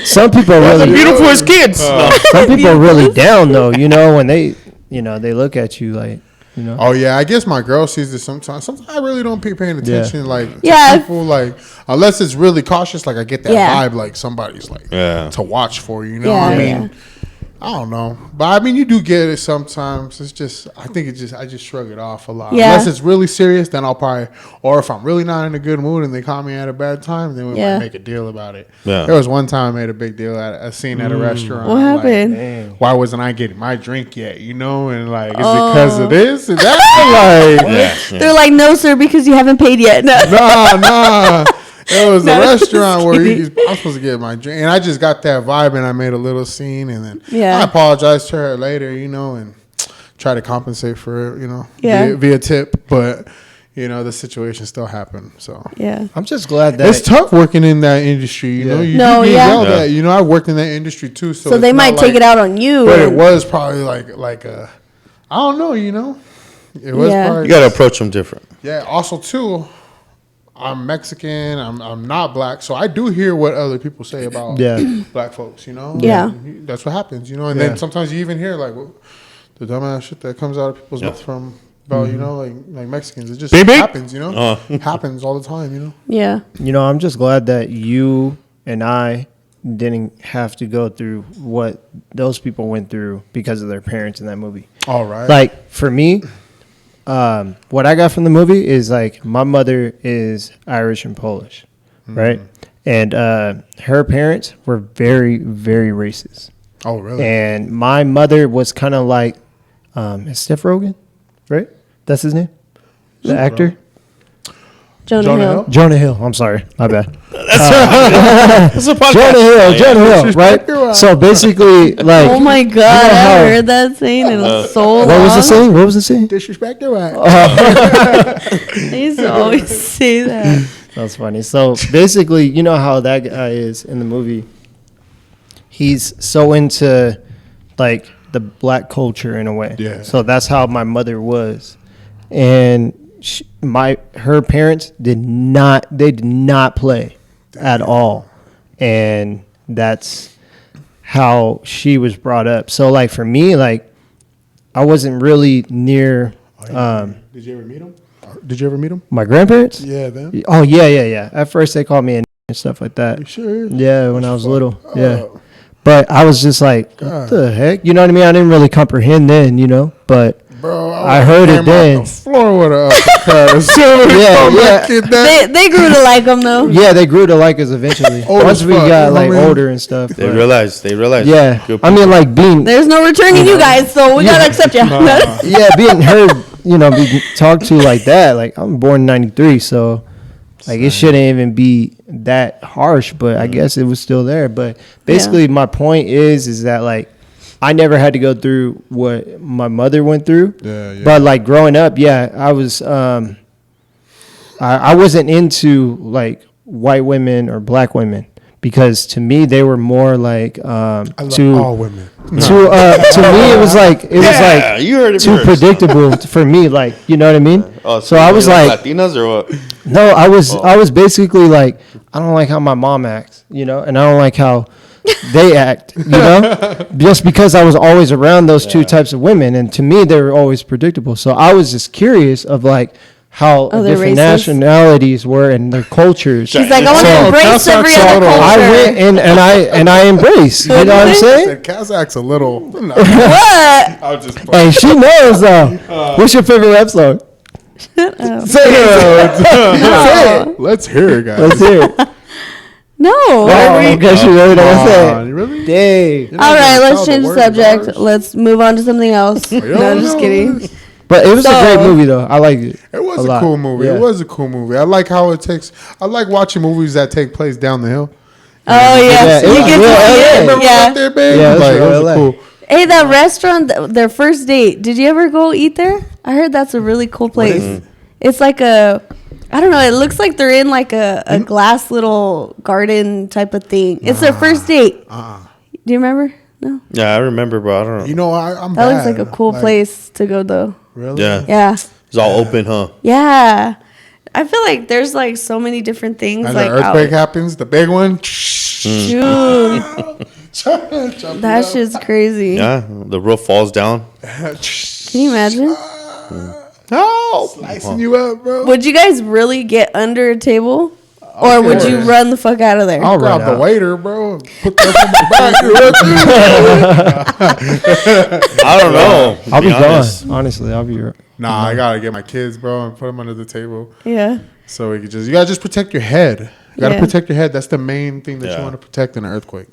some people are really Beautiful as kids. some people are really down though. You know, when they look at you like, you know. Oh yeah, I guess my girl sees this sometimes. Sometimes I really don't pay paying attention. Like to Yeah. people, like unless it's really cautious. Like I get that Yeah. vibe, like somebody's like Yeah. to watch for. You know, Yeah, I mean, yeah. I don't know, but I mean, you do get it sometimes. It's just, I just shrug it off a lot. Yeah. Unless it's really serious, then I'll probably, or if I'm really not in a good mood and they call me at a bad time, then we Yeah. might make a deal about it. Yeah. There was one time I made a big deal at a scene at a restaurant. What like, happened? Dang. why wasn't I getting my drink yet? You know, and like, is it because of this? Is that like, Yeah. They're like, no, sir, because you haven't paid yet. No. nah. It was a No, restaurant where just I'm supposed to get my drink, and I just got that vibe, and I made a little scene, and then Yeah. I apologized to her later, you know, and try to compensate for it, you know, Yeah. via tip, but you know the situation still happened. So Yeah. I'm just glad that it's tough working in that industry, you know. You No, do get yeah. yelled Yeah. at, you know. I worked in that industry too, so So they it's might not take like- it out on you. but it and- was probably like a, I don't know, you know. It was Yeah. probably You got to approach them different. yeah. Also, too, I'm Mexican. I'm not black, so I do hear what other people say about black folks. You know, Yeah. And that's what happens. You know, and Yeah. then sometimes you even hear like the dumbass shit that comes out of people's mouths from about you know like Mexicans. It just Beep, beep. happens. You know, happens all the time. You know. Yeah. You know, I'm just glad that you and I didn't have to go through what those people went through because of their parents in that movie. All right. Like for me, what I got from the movie is like my mother is Irish and Polish, right? And her parents were very, very racist. Oh really? And my mother was kind of like, is Steph Rogen, right? That's his name, the actor. Jonah Hill. Jonah Hill. I'm sorry, my bad. That's a podcast. Jonah Hill, Jonah Hill, Disrespect your right? wife. So basically, like, Oh my God. I how- haven't heard that saying in so long. what was the saying? What was the saying? Disrespect your right. I used to always say that. That's funny. So basically, you know how that guy is in the movie. He's so into like the black culture in a way. Yeah. So that's how my mother was, and her parents did not play at all, and that's how she was brought up. So like for me, like I wasn't really near Did you ever meet him? Did you ever meet him? my grandparents. Yeah, then. Oh yeah. At first they called me and stuff like that. You sure? Yeah, when I was little. Yeah. Oh. But I was just like, God. what the heck? You know what I mean? I didn't really comprehend then, you know, but Bro, I heard it came then. off the floor with a uppercut. As soon as Yeah, told yeah. that kid that. They grew to like him though. yeah, they grew to like us eventually. Old Once as we fuck, got you know like what I mean? older and stuff. They but- realize. Yeah. Good I mean, like being, There's no returning you guys, so we gotta accept you. yeah, being heard, you know, being talked to like that. Like I'm born in '93, so like it shouldn't even be that harsh, but I guess it was still there. But basically, my point is that like I never had to go through what my mother went through. Yeah, yeah. But like growing up, yeah, I was I wasn't into like white women or black women because to me they were more like I love to all women. to me it was like you heard it too first. predictable for me, like, you know what I mean? Oh, so I was you like, Latinas or what? no, I was basically like, I don't like how my mom acts, you know, and I don't like how they act, you know, just because I was always around those two types of women, and to me they were always predictable. So I was just curious of like, how they're different racist? nationalities were and their cultures. She's like, I want to embrace every other culture. I went and I embrace. You know what I'm saying? Kazakh's a little. No. What? I was just. Hey, she knows though. What's your favorite rap song? Say it. Let's hear it, guys. Let's hear it. No. I guess you really don't say it. You really? Dang. All right, let's change the subject. Let's move on to something else. No, I'm just kidding. But it was a great movie though. I liked it. It was a cool movie. Yeah. It was a cool movie. I like how it takes. I like watching movies that take place down the hill. Oh yeah, it was you get real to see it. Remember Yeah. right there, babe? Yeah, it was Like, real it was LA. cool. Hey, that restaurant, their first date. Did you ever go eat there? I heard that's a really cool place. It's like I don't know. It looks like they're in like a glass little garden type of thing. It's their first date. Do you remember? No. Yeah, I remember, but I don't know. You know, I'm That bad. looks like a cool place to go though. Really? Yeah. Yeah. It's all open, huh? Yeah. I feel like there's like so many different things. And like the earthquake happens, the big one. Dude, that shit's crazy. Yeah, the roof falls down. Can you imagine? Slicing you up, bro. Would you guys really get under a table? Or would you run the fuck out of there? I'll grab the waiter, bro. And put that on my back. I don't know. I'll be honest. gone. Honestly, I'll be. Nah, I gotta get my kids, bro, and put them under the table. Yeah. So we could you gotta just protect your head. You gotta Yeah. protect your head. That's the main thing that you Yeah. want to protect in an earthquake.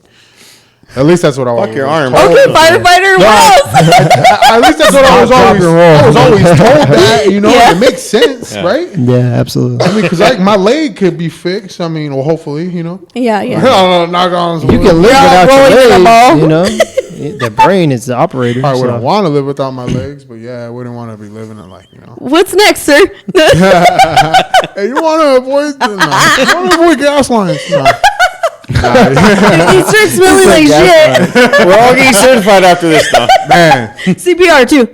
At least that's what I was your arm. told. Okay, firefighter, what? At least that's what I was always told that. You know, Yeah. it makes sense, right? Yeah, absolutely. I mean, because like my leg could be fixed. I mean, well, hopefully, you know. Yeah, I yeah. don't know, knock on some You wood. can live You're all without rolling in your a ball. legs. You know, the brain is the operator. I so. wouldn't want to live without my legs, but yeah, I wouldn't want to be living it like, you know. What's next, sir? Hey, you want to avoid gas lines? No. He starts smelling like shit. We're all getting certified after this stuff. Man, CPR too.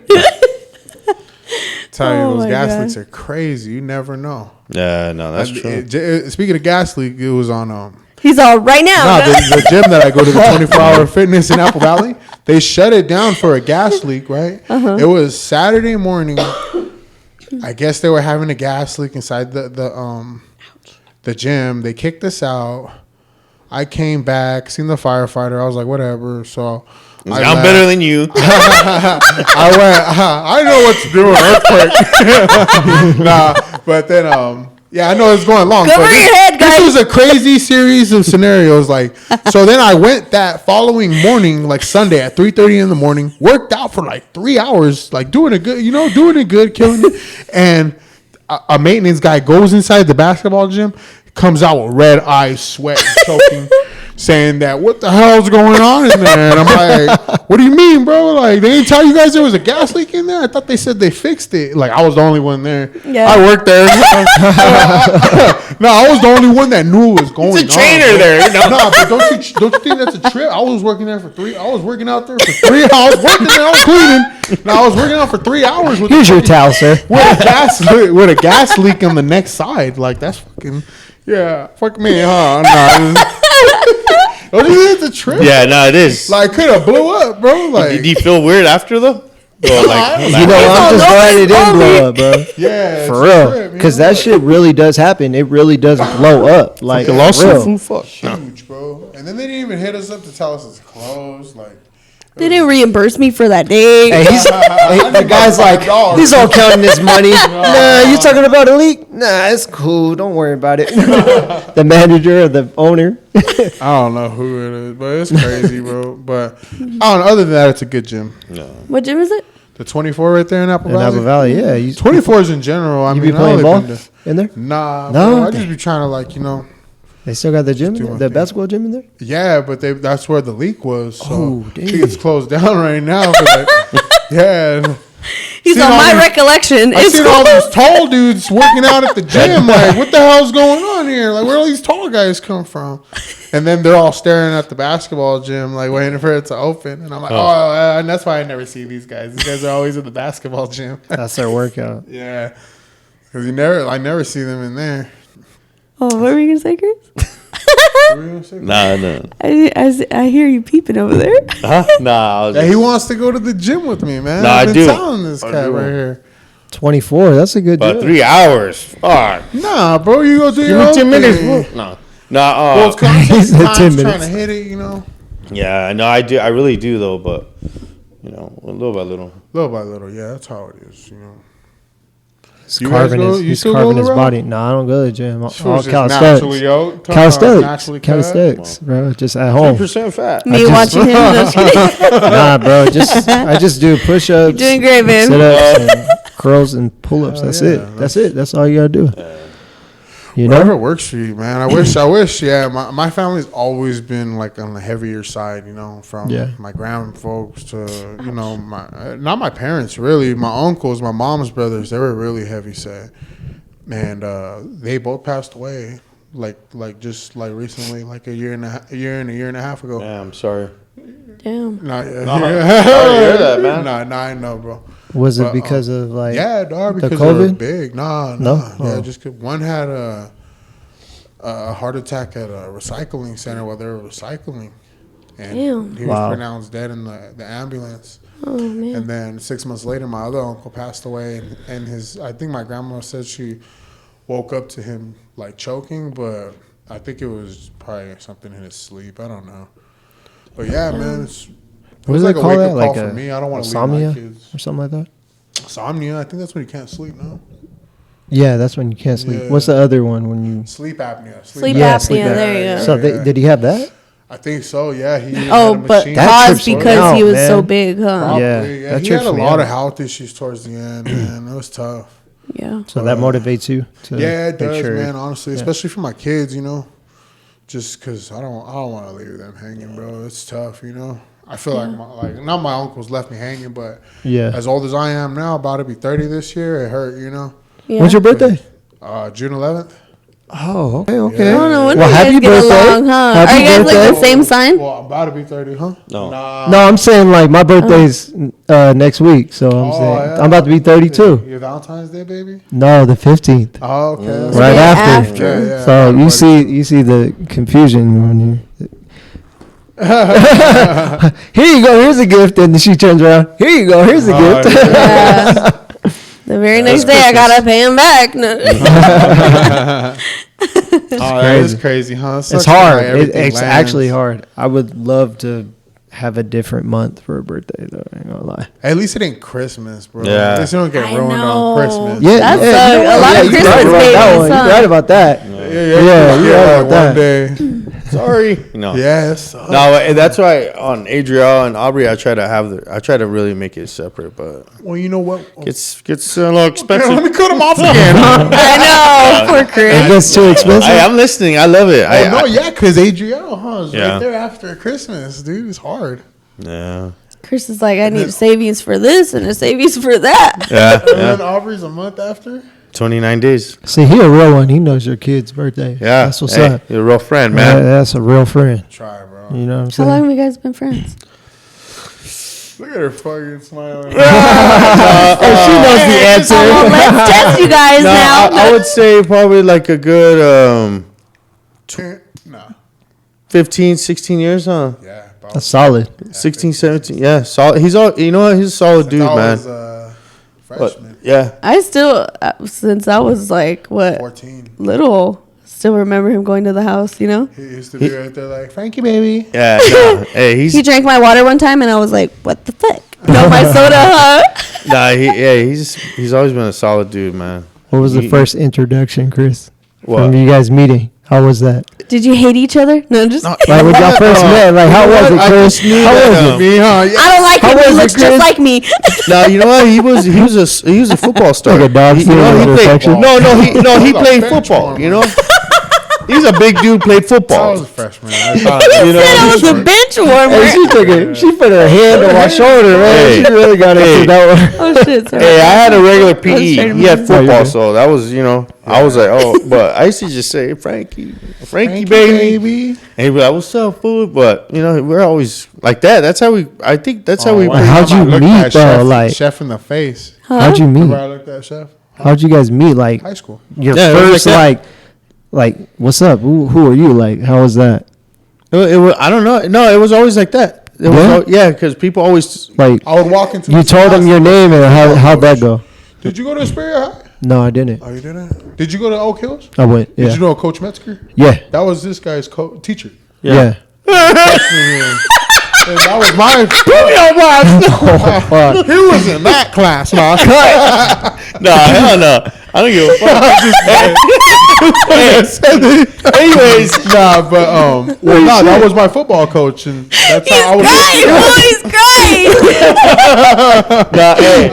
tell you, Oh those my gas God. leaks are crazy. You never know. Yeah, no, that's true. Speaking of gas leak, it was on He's all right now. the gym that I go to, the 24-hour fitness in Apple Valley. They shut it down for a gas leak, right? It was Saturday morning. I guess they were having a gas leak inside the gym. They kicked us out. I came back, seen the firefighter. I was like, whatever. So I'm better than you. I went. I know what to do in an earthquake. Nah, but then yeah, I know it's going long. Cover your head, guys. This was a crazy series of scenarios. Like, so then I went that following morning, like Sunday at 3:30 in the morning. Worked out for like 3 hours, like doing it good, killing it. And a maintenance guy goes inside the basketball gym, comes out with red eyes, sweat, choking, saying that what the hell's going on in there? And I'm like, what do you mean, bro? Like, they didn't tell you guys there was a gas leak in there? I thought they said they fixed it. Like, I was the only one there. Yeah. I worked there. No, I was the only one that knew what was going on. It's a trainer there. You know? No, but don't you think that's a trip? I was working out there for 3 hours. I was working there. I was cleaning. No, I was working out for 3 hours. Here's your towel, sir. With a gas leak on the next side. Like, that's fucking, yeah, fuck me, huh? Nah, don't you think it's a trip? Yeah, no, it is. Like, could have blew up, bro. Like, Did you feel weird after though? Well, You know, I'm just glad it didn't blow up, bro. yeah, For real, because that shit really does happen. It really does blow up, like Fucking lost real. some fuck huge, bro. And then they didn't even hit us up to tell us it's closed. Like, They didn't reimburse me for that day. Hey, the guy's like, he's all counting his money. Nah, you talking about a leak? Nah, it's cool. Don't worry about it. The manager or the owner. I don't know who it is, but it's crazy, bro. But I don't know. Other than that, it's a good gym. What gym is it? The 24 right there in Apple In Valley. Apple Valley, yeah. You 24s in general. I be mean, I playing only ball been to- in there? Nah, No? bro, I just be trying to, like, you know. They still got the gym, do in my there? The thing. basketball gym in there? Yeah, but that's where the leak was. So Oh, I think damn. it's closed down right now. Like, yeah. He's Seen on all my these- recollection. I It's seen all cool. these tall dudes working out at the gym. Like, what the hell's going on here? Like, where all these tall guys come from? And then they're all staring at the basketball gym, like waiting for it to open. And I'm like, and that's why I never see these guys. These guys are always at the basketball gym. That's their workout. Yeah, because I never see them in there. Oh, what were you gonna say, Chris? What were you gonna say? No. I hear you peeping over there. Huh? Nah, I was Yeah, he wants to go to the gym with me, man. No, I've I been do. telling this I cat do. right here. 24. That's a good But deal. 3 hours. Fuck. Nah, bro, you go do Give your me own 10 minutes, thing. bro. No. Well, it's gonna He take said 10 time trying minutes. to hit it, you know. Yeah, no, I do. I really do, though. But, little by little. Little by little, yeah, that's how it is, you know. He's You guys go- you he's still carving go his around? body. No, I don't go to the gym. All Naturally, calisthenics. yo. Naturally Calisthenics, bro. Just at home. 10% fat. Me watching him. Just kidding. Nah, bro. I just do push-ups, You're doing great, babe. sit-ups, and curls and pull-ups. That's yeah, it. That's it. That's all you gotta do. You Whatever know? works for you, man. I wish. Yeah, my family's always been like on the heavier side, you know, from my grand folks to, you know, not my parents really, my uncles, my mom's brothers. They were really heavy set, and they both passed away, like just like recently, like a year and a half ago. Yeah, I'm sorry. Damn. Nah, Sorry to hear that, man. Nah, I know, bro. Was it But, because of like? Yeah, dog, the because they were COVID? big. No? Yeah, Oh. just 'cause one had a heart attack at a recycling center while they were recycling, and Damn. he was pronounced dead in the ambulance. Oh man. And then 6 months later, my other uncle passed away, and I think my grandma said she woke up to him like choking, but I think it was probably something in his sleep. I don't know. But yeah, man, it What was do like they a call wake-up that? call Like for me. I don't want to leave insomnia my kids. or something like that? Insomnia, I think that's when you can't sleep, no? Yeah, that's when you can't sleep. Yeah. What's the other one when you? Sleep apnea. Sleep Yeah, apnea. sleep apnea. There you go. So did he have that? I think so, yeah. He had Oh, a but machine. That pause trips me because out, he was so man. big, huh? Probably, Yeah, yeah. that He had trips a me lot out. of health issues towards the end, man. It was tough. Yeah. So that motivates you to Yeah, it make does, sure- man. Honestly, especially for my kids, you know, just because I don't want to leave them hanging, bro. It's tough, you know. I feel like not my uncles left me hanging, but Yeah. as old as I am now, about to be 30 this year, it hurt, you know. Yeah. When's your birthday? June 11th. Oh, okay. I don't know when Well, you guys happy get birthday. along, huh? Happy Are you guys like birthday. the same sign? Well, I'm about to be 30, huh? No. Nah. No, I'm saying like my birthday's next week, so I'm saying yeah. I'm about to be 32. Your Valentine's Day, baby. No, the 15th. Oh, okay. That's Right day after. after. Yeah, yeah. So Everybody- you see the confusion when you. Here you go. Here's a gift, and she turns around. Here you go. Here's a gift. Yeah. The very next day, I gotta pay him back. No. Oh, that is crazy, huh? It's Sucks hard. how everything It's lands. actually hard. I would love to have a different month for a birthday, though. I ain't gonna lie. At least it ain't Christmas, bro. Yeah. At least you don't get I ruined know. on Christmas. Yeah, That's yeah, a you know lot what? of Yeah, Christmas you're right about that babies, one. huh? You're right about that. Yeah, you're right like about one day. Sorry. No. Yes. No, and that's why on Adriel and Aubrey, I try to really make it separate, but Well, you know what? gets a little Let expensive. me cut him off again, huh? I know, poor It Chris. gets too expensive. I'm listening. I love it. Oh, no, yeah, because Adriel, huh? It's Yeah. right there after Christmas, dude. It's hard. Yeah. Chris is like, I need savings for this and a savings for that. Yeah. And then Yeah. Aubrey's a month after. 29 days. See, he a real one. He knows your kid's birthday. Yeah. That's what's Hey, up. you're a real friend, Man, man. that's a real friend. Try, bro. You know what I'm How saying? long have you guys been friends? Look at her fucking smiling. She knows the answer. Well, let's test you guys No, now. I would say probably like a good No. 15, 16 years, huh? Yeah, bro. That's solid. 16, 17. Yeah. Solid. He's all. You know what? He's a solid dude, I man. was But freshman. yeah. I still, since I was like, what, 14. little, still remember him going to the house, you know? He used to be right there like, Frankie, baby. Yeah. No. Hey, He he's drank my water one time and I was like, what the fuck? No, my soda, huh? he's always been a solid dude, man. What was the He- first introduction, Chris? What? From you guys meeting? How was that? Did you hate each other? No, just. No, Like when y'all first met, like how was it, I Chris? just knew How that, was it? Me, huh? Yeah. I don't like How him. He was it, looks Chris? just like me. No, you know what? He was a football star. Like a dog He- you know, stealing he played. affection. No, he He's a played bench football. warmer. You know, he's a big dude. Played I football. was a freshman. I thought, You know, Said I was he's- a bench warmer. Hey, she put her hand on my shoulder, man. Hey. She really got into Hey. that one. Oh, shit. Sorry. Hey, I had a regular trying PE. to He had move. football, so that was, I was like, oh, but I used to just say, Frankie, baby. And he'd be like, what's up, fool? But, we're always like that. That's how I think that's how we. wow. How'd you meet, though? Like- Chef in the face. How'd you Remember meet? I looked at Chef? How'd you guys meet? Like High school. your Yeah, it was first, like like, what's up? Who are you? Like, how was that? It was, I don't know. No, it was always like that. Yeah? Yeah, because people always. Like, I would walk into you the told class them your name, and how'd that go? Did you go to Asperia High? No, I didn't. Oh, you didn't? Did you go to Oak Hills? I went. Yeah. Did you know Coach Metzger? Yeah. That was this guy's teacher. Yeah. And that was my. Fuck. He was in that class. Nah, No, hell no. I don't give a fuck. Anyways, nah, but that was my football coach, and that's how I was. He's crying. Nah, hey.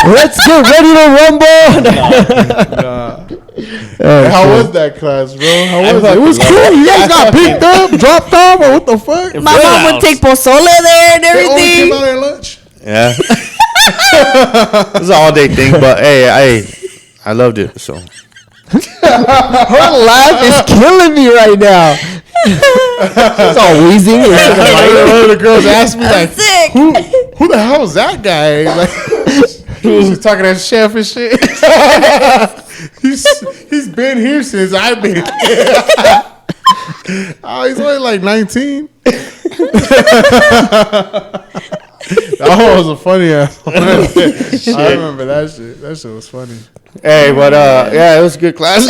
Let's get ready to rumble. How was that class, bro? How was it? It was love cool. You guys got picked up, dropped off, or what the fuck? My mom would take pozole there and They only came everything. out at lunch. Yeah. It was an all day thing, but hey, I loved it. So Her laugh is killing me right now. She's all wheezing. One of the girls asked me, I'm like, sick. who the hell is that guy? Like, he was talking that chef and shit. He's been here since I've been here. Oh, he's only like 19. That was a funny ass. I remember that shit. That shit was funny. hey, but yeah, it was a good class.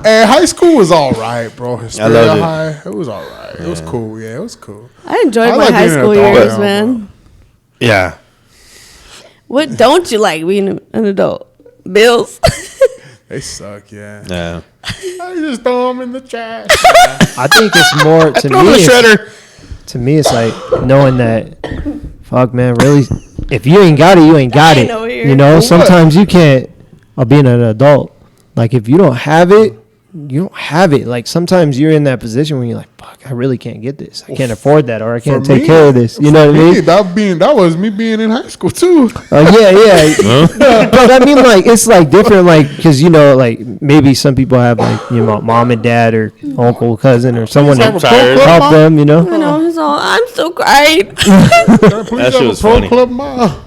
And high school was all right, bro. I loved Hesperia it. High, it was all right. It was cool. Yeah, it was cool. I enjoyed I my like high being an school adult years, now, man. Yeah. What don't you like being an adult? Bills. They suck, yeah. Yeah. I just throw them in the trash. I think it's more to Throw me. the It's, shredder. to me, it's like knowing that. Fuck, man. Really, if you ain't got it, you ain't got I it. know You know, What? sometimes you can't. Being an adult, like if you don't have it, you don't have it. Like sometimes you're in that position when you're like, "Fuck, I really can't get this. I can't afford that, or I can't take care of this." You know what I mean? That was me being in high school too. Yeah. But I mean, like it's like different, like because you know, like maybe some people have like mom and dad or uncle, cousin, or someone to Have a pro club, help Mom? them. You know? I know. He's all, I'm still crying. Can I please That have shit a was pro funny. club, Ma?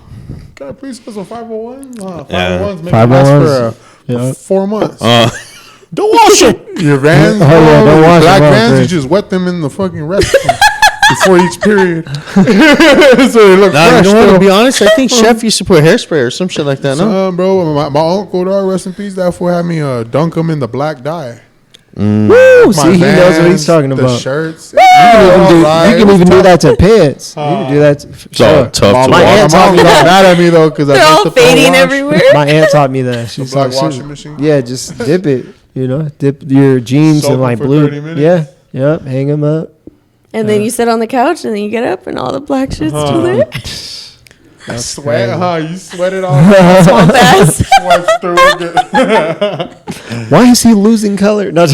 Can I please have some 501s? 501s maybe 501s, last for yeah. 4 months. Don't wash it. Your vans, Oh, yeah, don't wash black them out, vans, you Chris. just wet them in the fucking restroom before each period. So they look Nah, fresh. you know what? To though. be honest, I think Chef used to put hairspray or some shit like that. No. Bro, my uncle, dog, rest in peace, that fool had me dunk them in the black dye. Woo! My See, he knows what Vans, he's talking the about. shirts. You can even do that to pants. You can do that. It's all tough to My wash. aunt taught me got that. mad at me though because I They're missed all the fading wash. everywhere. My aunt taught me that. She's black like, washing machine? Yeah, just dip it. You know, dip your jeans Soak in 'em like for blue. 30 minutes? Yeah, yep. Hang them up. And then you sit on the couch, and then you get up, and all the black shit's still there. I sweat, You sweat it all. All fast. Sweat through it. Why is he losing color? No,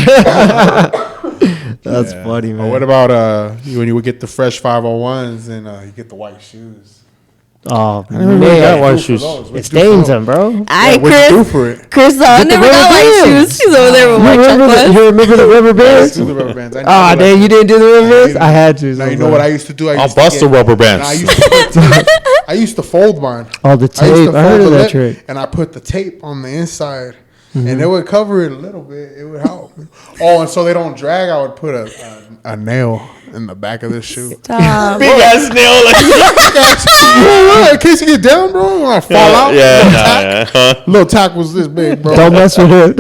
that's funny, man. Or what about when you would get the fresh 501s and you get the white shoes? Oh remember man, that white Do for shoes. those? What'd it you do for stains those? them, bro. Aye, What'd you do Chris. for it? Chris, I Get the never got rubber white bands. shoes. She's over there with You white remember, chocolate. you remember the rubber I bands? used to do the rubber bands. Ah, dang, you didn't do the rubber bands? I had to. Now you know what I used to do? I'll bust the rubber bands. I used to fold mine. Oh, the I used tape. to I heard fold of the that lip, trick. and I put the tape on the inside, and it would cover it a little bit. It would help. Oh, and so they don't drag, I would put a nail in the back of the shoe. Stop. Big ass nail. In case you get down, bro, when I fall out. Yeah. Little tack was this big, bro. Don't mess with it.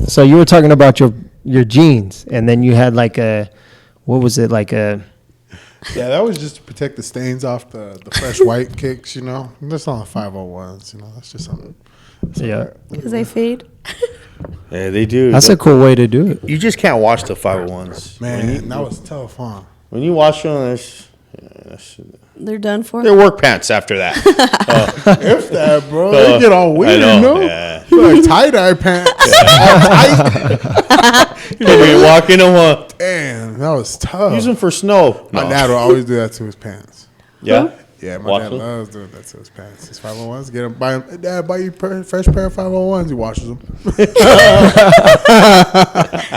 So you were talking about your jeans, and then you had like a, what was it, like a? Yeah, that was just to protect the stains off the fresh white kicks, you know. That's not the 501s, you know. That's just something. Yeah, Because they fade. Yeah, they do. that's a cool way to do it. You just can't wash the 501s. Man, that was tough, huh? When you wash them, They're done for. they're work pants after that. If that, bro. They get all weird, I you know, know? yeah. Like tie-dye pants. You be walking them. Damn, that was tough. Use them for snow. My No. dad would always do that to his pants. Yeah. Yeah, my Wash dad them? loves doing that to his pants. His 501s, get him, Dad, buy you a fresh pair of 501s. He washes them.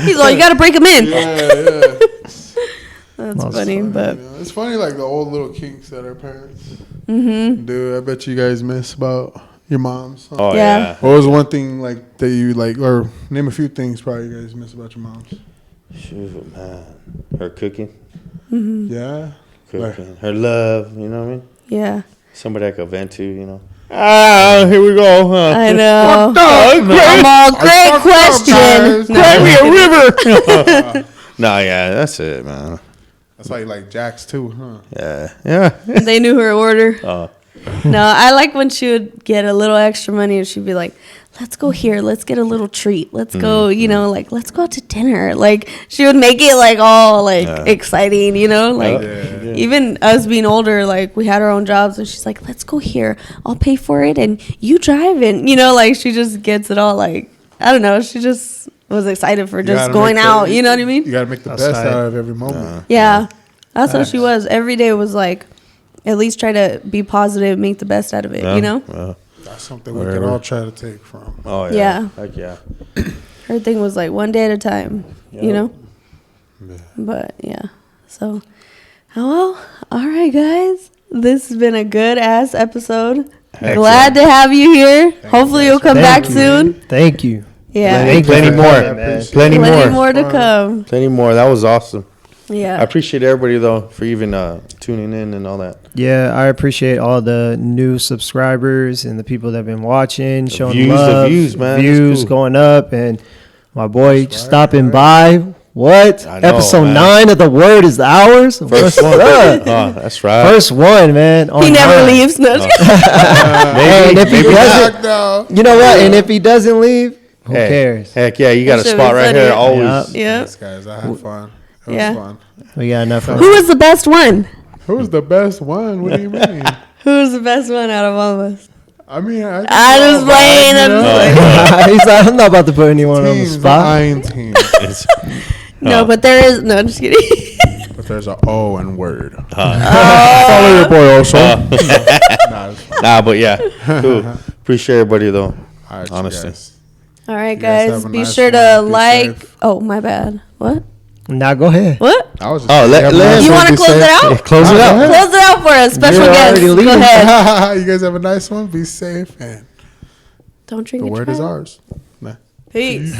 He's like, you got to break them in. Yeah. That's funny, but You know, it's funny, like the old little kinks that our parents do. I bet you guys miss about, Your mom's. Huh? Oh Yeah. yeah. What was one thing like that you like, or name a few things probably you guys miss about your moms? Shoot, man. Her cooking. Yeah. Cooking. Her love, you know what I mean? Yeah. Somebody I could vent to, you know. Ah, here we go, huh? I know. Great Great question. Cry me a river. Nah, yeah, that's it, man. That's why you like Jax too, huh? Yeah. They knew her order. No, I like when she would get a little extra money and she'd be like, let's go here. Let's get a little treat. Let's go, you know, like, let's go out to dinner. Like, she would make it, like, all, like, exciting, you know? Like, even us being older, like, we had our own jobs. And she's like, let's go here. I'll pay for it. And you drive. And, you know, like, she just gets it all, like, I don't know. She just was excited for just going out. You know what I mean? You got to make the best out of every moment. Yeah. That's how she was. Every day was, like, at least try to be positive, make the best out of it, you know? That's something we can all try to take from. Oh, yeah. Yeah. Heck yeah. Her thing was like one day at a time, you know? Yeah. But yeah. So, oh well. All right, guys. This has been a good ass episode. Glad to have you here. Hopefully you'll come back soon. Thank you. Yeah. Plenty more. Plenty more to come. Plenty more. That was awesome. Yeah. I appreciate everybody, though, for even tuning in and all that. Yeah, I appreciate all the new subscribers and the people that have been watching, showing views, love. the views, man. Views Cool. going up, and my boy stopping by. What? I know, Episode man. 9 of The Word is Ours? First one. Oh, that's right. First one, man. He never leaves. No. Hey, and if he doesn't, you know what? And if he doesn't leave, who cares? Heck yeah, you got a That shit spot was right funny. here always. Yeah. Yes, guys, I had fun. It Yeah. was fun. We got enough. Who was the best one? Who's the best one? What do you mean? Who was the best one out of all of us? I mean, I was playing. He's like, I'm not about to put anyone on the spot. Iron team. No, but there is. No, just kidding. But there's a O in word. Follow your boy also. Nah, but yeah. Cool. Appreciate everybody, though. All right, honestly. All right, You guys guys. have a Be nice sure one. to Be like. safe. Oh, my bad. What? Now go ahead. What? I was just let him- You want to close it out? Close it out. Close it out for us. Special You're guest. already Go leaving. ahead. You guys have a nice one. Be safe, and Don't drink the and word is drive. ours. Nah. Peace.